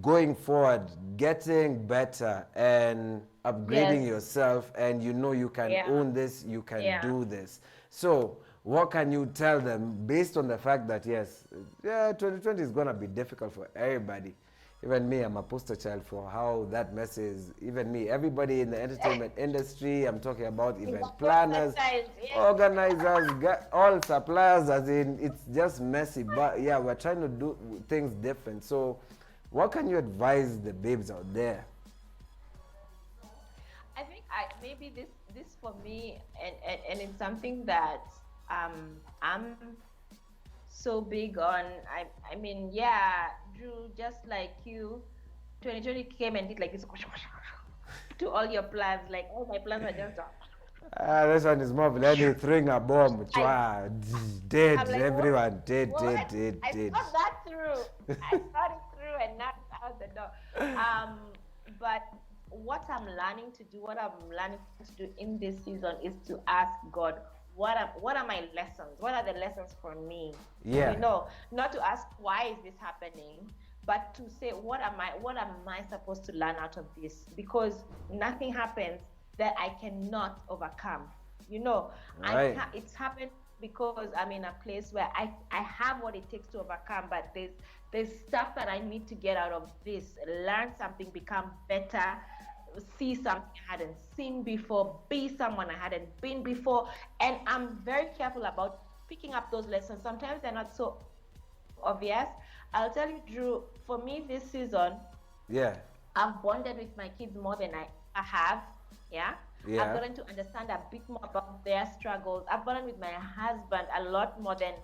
[SPEAKER 1] going forward, getting better and upgrading yourself, and you can own this, you can do this. So what can you tell them based on the fact that yes, 2020 is gonna be difficult for everybody. Even me, I'm a poster child for how that mess is. Even me, everybody in the entertainment industry, I'm talking about event planners, organizers, all suppliers, as in it's just messy. But yeah, we're trying to do things different. So what can you advise the babes out there?
[SPEAKER 2] I think maybe this for me, and it's something that I'm so big on. I mean, yeah, Drew, just like you, 2020 came and did like this to all your plans. Like all my plans were just
[SPEAKER 1] this one is more of like throwing a bomb. Dead,
[SPEAKER 2] I'm like,
[SPEAKER 1] everyone, dead.
[SPEAKER 2] I thought that through. I thought it through and not out the door. But what I'm learning to do, what I'm learning to do in this season is to ask God, what are my lessons? What are the lessons for me?
[SPEAKER 1] Yeah.
[SPEAKER 2] Not to ask why is this happening, but to say what am I supposed to learn out of this? Because nothing happens that I cannot overcome.
[SPEAKER 1] Right.
[SPEAKER 2] It's happened because I'm in a place where I have what it takes to overcome, but there's stuff that I need to get out of this, learn something, become better, see something I hadn't seen before, be someone I hadn't been before. And I'm very careful about picking up those lessons. Sometimes they're not so obvious. I'll tell you, Drew, for me this season, I've bonded with my kids more than I have. I've gotten to understand a bit more about their struggles. I've gotten with my husband a lot more than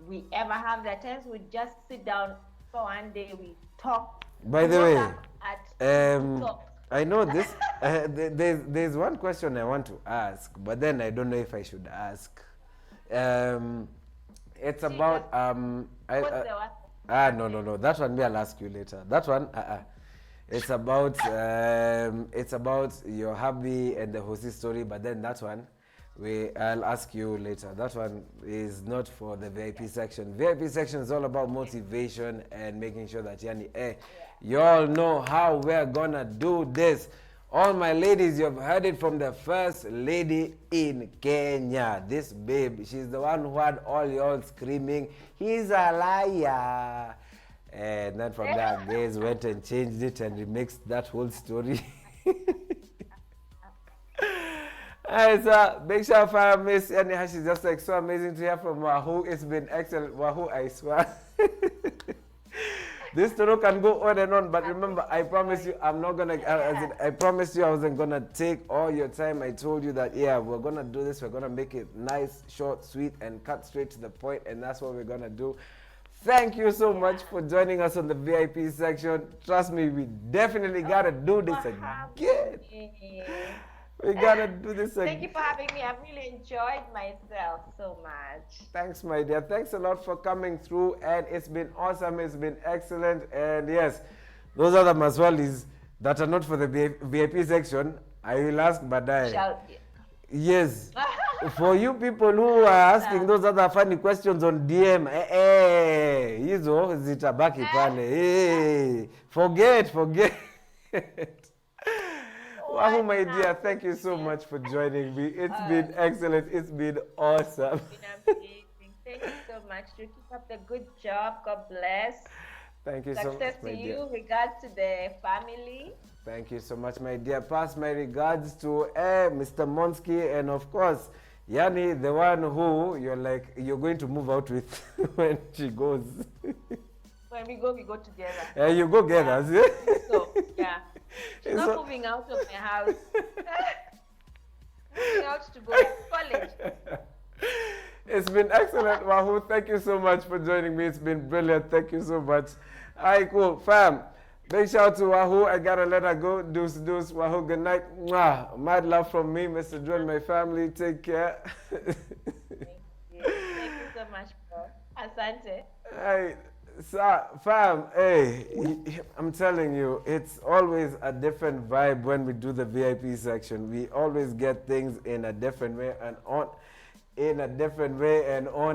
[SPEAKER 2] we ever have. There are times we just sit down for one day, we talk.
[SPEAKER 1] By the way, I know this. There's one question I want to ask, but then I don't know if I should ask. It's about no. That one I'll ask you later. That one It's about your hubby and the Hosi story, but then that one I'll ask you later. That one is not for the VIP section. VIP section is all about motivation and making sure that you all know how we're gonna do this. All my ladies, you've heard it from the first lady in Kenya. This babe, she's the one who had all y'all screaming, "He's a liar." And then from there, guys went and changed it and remixed that whole story. Alright, so big shout out for Miss Anyhow. She's just like so amazing to hear from Wahu. It's been excellent. Wahu, I swear. This story can go on and on, but remember, I promise you, I'm not gonna. I promised you I wasn't gonna take all your time. I told you that we're gonna do this. We're gonna make it nice, short, sweet, and cut straight to the point, and that's what we're gonna do. Thank you so much for joining us on the VIP section. Trust me, we definitely gotta do this again. We gotta do this again.
[SPEAKER 2] Thank you for having me. I've really enjoyed myself so much.
[SPEAKER 1] Thanks, my dear. Thanks a lot for coming through, and it's been awesome. It's been excellent. And yes, those other maswalis that are not for the VIP section, I will ask Badai. Yes. For you people who are asking those other funny questions on DM, hizo zitabaki pale. Forget. Wahu, my dear, thank you so much for joining me. It's been excellent. It's been awesome.
[SPEAKER 2] It's been amazing. Thank you so so much. To keep up the good job. God bless.
[SPEAKER 1] Thank you so much,
[SPEAKER 2] Success
[SPEAKER 1] my
[SPEAKER 2] to
[SPEAKER 1] dear.
[SPEAKER 2] you. Regards to the family.
[SPEAKER 1] Thank you so much, my dear. Pass my regards to Mr. Monsky, and of course, Yani, the one who you're going to move out with when she goes.
[SPEAKER 2] When we go together.
[SPEAKER 1] You go together,
[SPEAKER 2] yeah. So, yeah. She's not
[SPEAKER 1] So-
[SPEAKER 2] moving out of my house. Moving out to go to college.
[SPEAKER 1] It's been excellent, Wahu. Thank you so much for joining me. It's been brilliant. Thank you so much. All right, cool. Fam, big shout out to Wahu. I got to let her go. Deuce. Wahu, good night. Mwah. Mad love from me, Mr. Drew, and my family. Take care.
[SPEAKER 2] Thank you so much, bro. Asante.
[SPEAKER 1] Hey, fam, hey, I'm telling you, it's always a different vibe when we do the VIP section. We always get things in a different way and on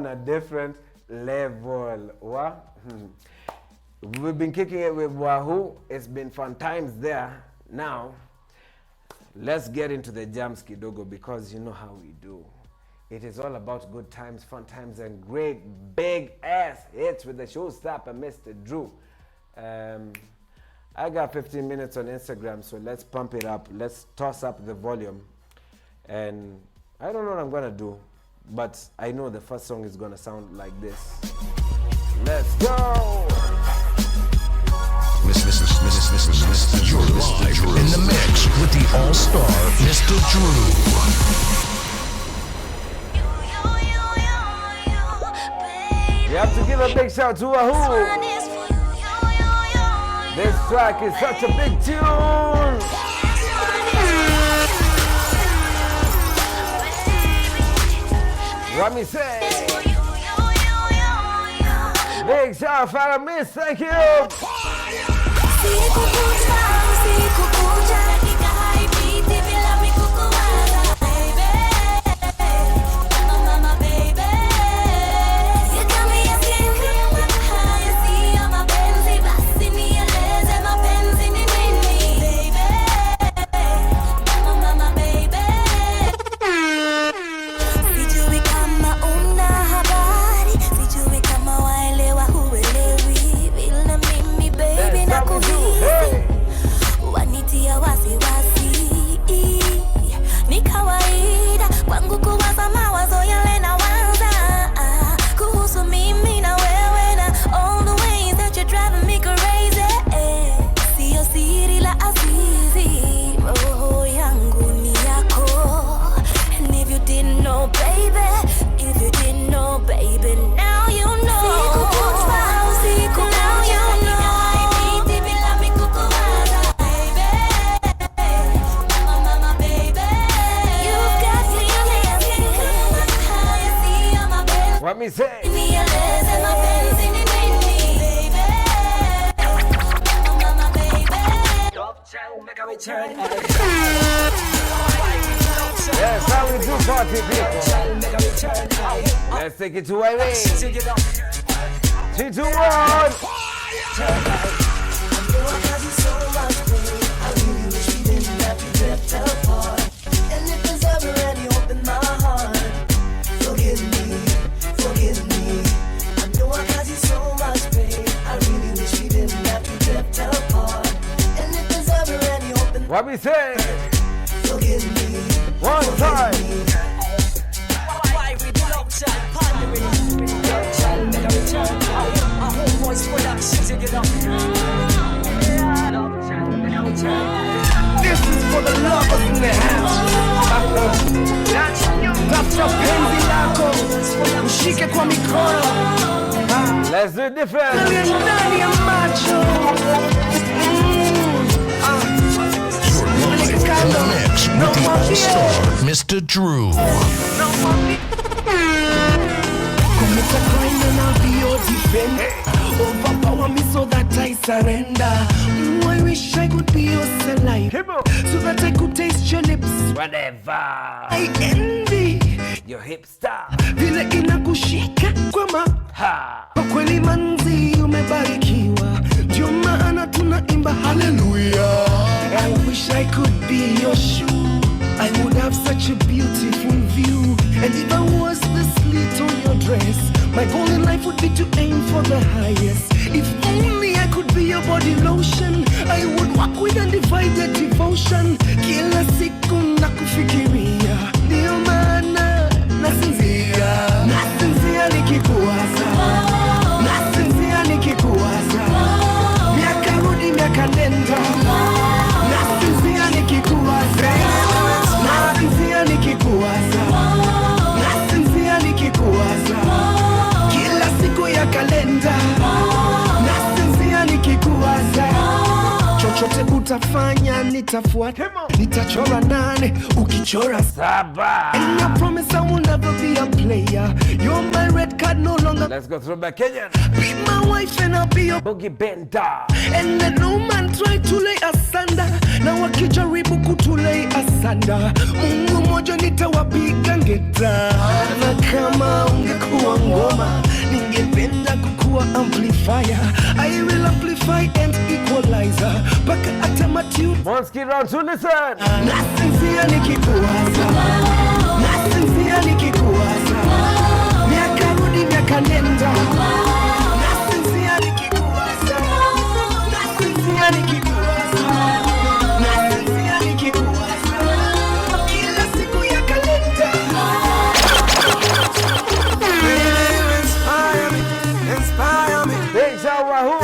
[SPEAKER 1] a different level. What? We've been kicking it with Wahu. It's been fun times there. Now, let's get into the jams, kidogo, because you know how we do. It is all about good times, fun times, and great big ass hits with the showstopper, Mr. Drew. I got 15 minutes on Instagram, so let's pump it up. Let's toss up the volume. And I don't know what I'm gonna do, but I know the first song is gonna sound like this. Let's go!
[SPEAKER 3] You're live in the mix with the all-star Mista DRU.
[SPEAKER 1] You have to give a big shout to Wahu. This track is such a big tune. What me say? Big shout out, Miss. Thank you. What me say? That's how we do party, people. Let's take it to Irene. 3, 2, 1. What we say? One time.
[SPEAKER 4] This is for the lovers in the house. Tafuta penzi lako, ushike kwa mikono.
[SPEAKER 1] Let's do it different.
[SPEAKER 4] Ndani ya macho.
[SPEAKER 3] You're live in the mix with the all-star Mista DRU.
[SPEAKER 4] Commit a crime and I'll be your defender. Overpower me so that I surrender. I wish I could be your saliva, so that I could taste your lips.
[SPEAKER 1] Whatever.
[SPEAKER 4] I envy
[SPEAKER 1] Your hipster.
[SPEAKER 4] vile inakushika kwa
[SPEAKER 1] Ha.
[SPEAKER 4] kwa kweli manzi umebarikiwa, ndio maana tunaimba hallelujah. I wish I could be your shoe. I would have such a beautiful view. And if I was the slit on your dress, My goal in life would be to aim for the highest. If only I could be your body lotion, I would walk with undivided devotion. Kila siku nakufikiria, ndio maana nasinzia nikikuwaza, nasinzia nikikuwaza, miaka rudi miaka nenda, nasinzia nikikuwaza, nasinzia nikikuwaza, nasinzia nikikuwaza, kila siku ya kalenda, nasinzia nikikuwaza. Chochote utafanya nitafuata, nitachora nane ukichora saba. And I promise I will never be a player. You're my red card no longer.
[SPEAKER 1] Let's go through back Kenyan.
[SPEAKER 4] Be my wife and I'll be your
[SPEAKER 1] boogie bender.
[SPEAKER 4] And let no man try to lay asunder. Na wakijaribu kutulay asanda, Mungu moja nitawapiga ngeta. Na kama ungekuwa ngoma, ningependa kukuwa amplifier. I will amplify and equalizer. Baka atamatu
[SPEAKER 1] Monski round 2, listen.
[SPEAKER 4] Nasinzia nikikuwaza, nasinzia nikikuwaza, miaka rudi miaka nenda, nasinzia nikikuwaza, nasinzia nikikuwaza, nasinzia nikikuwaza, kila siku ya kalenda.
[SPEAKER 5] Inspire me, inspire me.
[SPEAKER 1] Big shout Wahu.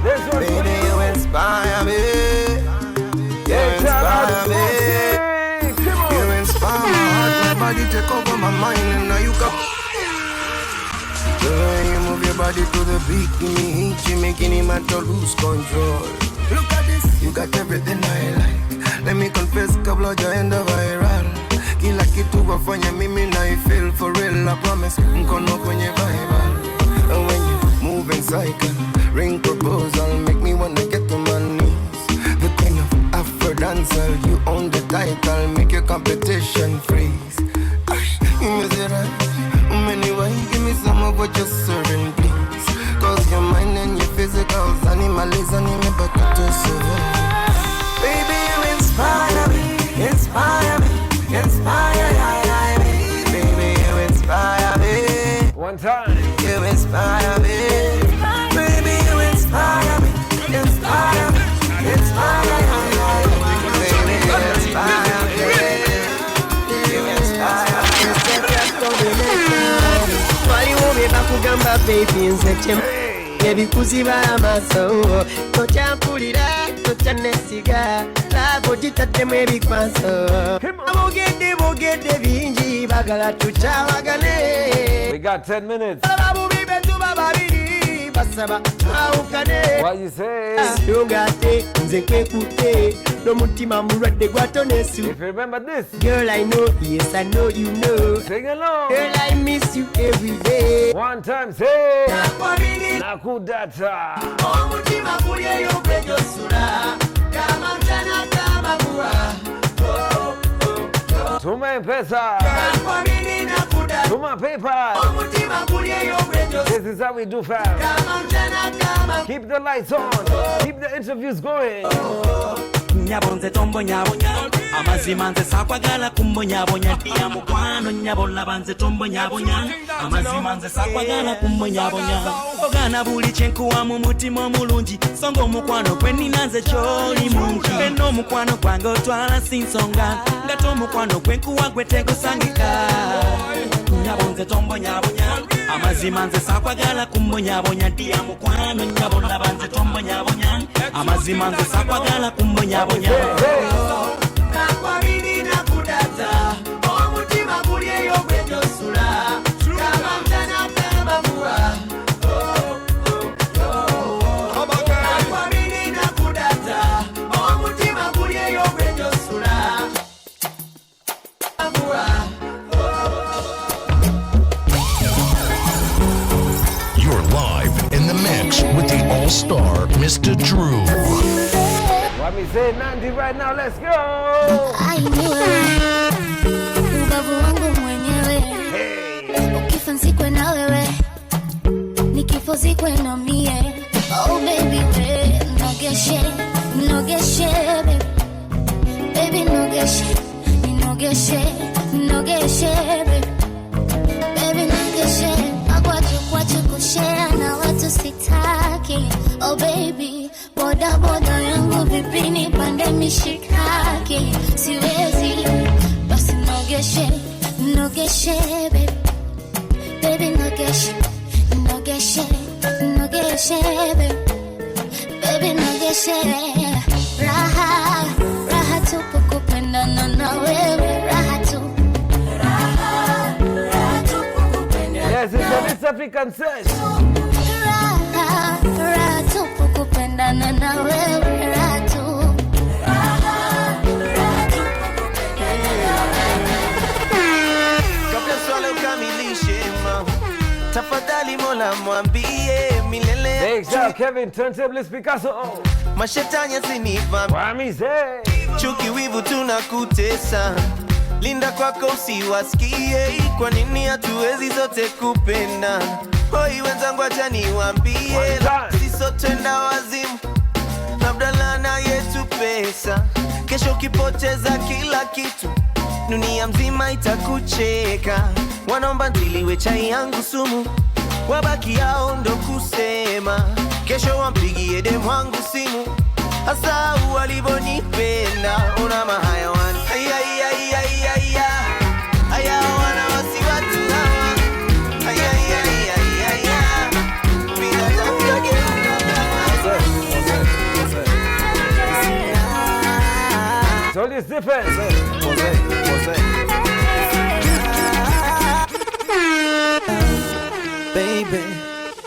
[SPEAKER 1] This one.
[SPEAKER 5] Baby, you inspire me.
[SPEAKER 1] Big shout out to Monski. Come on.
[SPEAKER 5] You inspire my heart, my body take over my mind, and now you got. The way you move your body to the beat, give me heat, you making him have to lose control. Look at this, you got everything I like. Let me confess, kabla jaenda viral. Kila kitu wafanya mimi na I feel for real. I promise, mkono kwenye Bible. And when you move in cycle, ring proposal, make me wanna get to my knees. The queen of Afro dancer, you own the title, make your competition freeze. You miss it right? Anyway, give me some of what you're serving, please. Cause your mind and your physicals, animalism, me but to survive. Baby, you inspire me, inspire me, inspire me. Baby, you inspire me.
[SPEAKER 1] One time.
[SPEAKER 5] You inspire me. Baby, you inspire me, inspire me, inspire me. Baby, you inspire me. You inspire me.
[SPEAKER 6] Bakugamba baby nze ebikuziba amaso tochampulira tochanesiga labo gitaddemu ebikwaso bogedde bingi bagala tukyawagane.
[SPEAKER 1] We got 10 minutes.
[SPEAKER 6] ababubi betuba babiri basaba awukane.
[SPEAKER 1] What you say?
[SPEAKER 6] Yongate nze kwekutte n'omutima mulwadde gwatonesu.
[SPEAKER 1] If you remember this,
[SPEAKER 6] Girl I know, yes I know you know.
[SPEAKER 1] sing along.
[SPEAKER 6] Girl I miss you every day.
[SPEAKER 1] One time, say.
[SPEAKER 6] Nakwabiri
[SPEAKER 1] Nakudata.
[SPEAKER 6] omutima gulyeyo gwejosula kama mchana kama mvua.
[SPEAKER 1] Tuma Mpesa.
[SPEAKER 6] Nakwabiri nakudata
[SPEAKER 1] Tuma PayPal.
[SPEAKER 6] omutima gulyeyo gwejosula
[SPEAKER 1] This is how we do, fam.
[SPEAKER 6] kama mchana kama.
[SPEAKER 1] Keep the lights on. Keep the interviews going.
[SPEAKER 7] Nyabo nze tombonyabonya amazima nze sakwagala kumbonyabonya ddiya mukwano nyabo laba nze tombonyabonya amazima nze sakwagala kumbonyabonya ogana buli kyenkuwa mu mutima omulungi songa omukwano gwe nnina nze kyoli mungi benna omukwano gwange otwala si nsonga ngate omukwano gwe nkuwa gwe tegusangika. Nyabo nze tombonyabonya amazima nze sakwagala kumbonyabonya ddiya mukwano nyabo laba nze tombonyabonya amazima nze sakwagala kumbonyabonya.
[SPEAKER 6] Nakwabiri nakudata omutima gulyeyo gwejosula kama mchana kama mvua. Nakwabiri nakudata omutima gulyeyo gwejosula mvua.
[SPEAKER 3] You're live in the mix with the all-star Mista DRU.
[SPEAKER 1] What me say, Nandi, right now, let's go.
[SPEAKER 8] Ubavu wangu mwenyewe ukifa nsikwe na wewe nikifo zikwe na mie. Oh baby we nogeshe nogeshe baby nogeshe nogeshe nogeshe baby nogeshe agwa kushare na watu sitaki. Oh baby, boda boda yangu vipi nipande mishikaki. Siwezi, basi nogeshe, nogeshe baby. Baby nogeshe, nogeshe, nogeshe baby. Baby nogeshe. Raha, raha tupu kupendana na wewe. Raha tu, raha, raha tupu kupendana.
[SPEAKER 1] Yes, it's an East African search.
[SPEAKER 8] Raha, raha tupu kupendana na wewe. Raha tu, raha, raha tupu kupendana na wewe.
[SPEAKER 6] Kabla swala ukamilishe ma, tafadhali Mola mwambie milele.
[SPEAKER 1] Big shout Kevin, Turntablist Picasso.
[SPEAKER 6] Mashetani yasinivamie.
[SPEAKER 1] Wamize.
[SPEAKER 6] Chuki wivu tunakutesa. Linda kwako usiwasikie. Kwa nini hatuwezi zote kupenda? Hoi wenzangu acha niwaambie, sisi sote twenda wazimu. Labda laana yetu pesa. Kesho ukipoteza kila kitu, dunia mzima itakucheka. Wanaomba ntiliwe chai yangu sumu, wabaki yao ndo kusema. Kesho wampigie demu wangu simu, hasa walivonipenda. Una mahayawan, aya aya aya aya aya, wana wasi watu hawa. Aya aya aya aya, bila tafuta gena.
[SPEAKER 1] So this different.
[SPEAKER 6] Baby,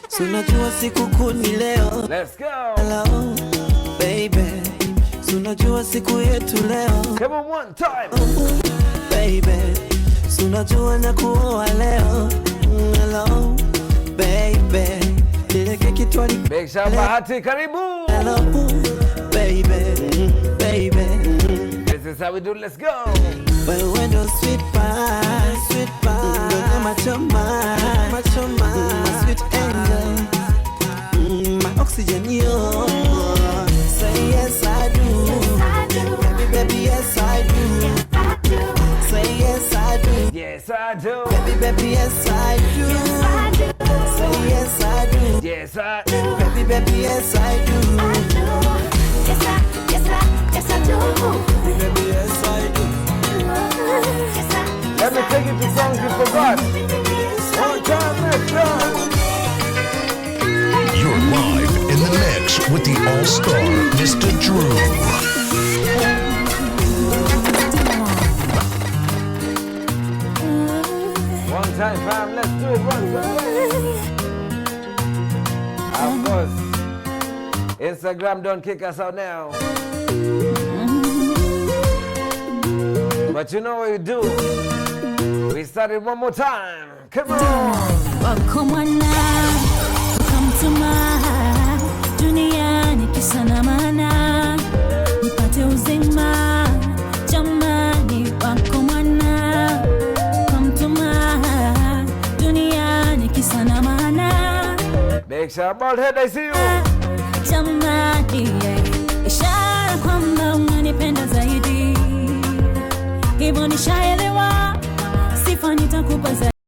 [SPEAKER 6] sunajua siku kuni leo.
[SPEAKER 1] Let's go.
[SPEAKER 6] Hello, baby, sunajua siku yetu leo.
[SPEAKER 1] Come on one time.
[SPEAKER 6] Baby, sunajua na kuoa leo. Hello, baby, ile keki twali.
[SPEAKER 1] Big shout Bahati, karibu.
[SPEAKER 6] Hello, baby, baby.
[SPEAKER 1] This is how we do, let's go.
[SPEAKER 6] Well, when you're sweet pie, my choma, my sweet angel, my oxygen, yo. Say yes I do, baby, baby, yes I do. Say yes I do,
[SPEAKER 1] Yes I do.
[SPEAKER 6] baby, baby, yes I do. Say yes I do,
[SPEAKER 1] Yes I do.
[SPEAKER 6] baby, baby, yes I do.
[SPEAKER 8] Yes I do.
[SPEAKER 6] Baby, baby, yes I do.
[SPEAKER 8] Yes I.
[SPEAKER 1] Let me take you to songs you forgot. One time, let's go.
[SPEAKER 3] You're live in the mix with the all-star Mista DRU.
[SPEAKER 1] One time, fam, let's do it one time. Of course, Instagram don't kick us out now. But you know what we do? We started one more time. Come on.
[SPEAKER 9] Wako mwana ukamtuma duniani kisa na maana nipate uzima. Jamani, wako mwana ukamtuma duniani kisa na maana.
[SPEAKER 1] Big shout bald head, I see you.
[SPEAKER 9] Jamani, ishara kwamba unanipenda zaidi. Hivyo nishaelewa, sifa nitakupa zaidi.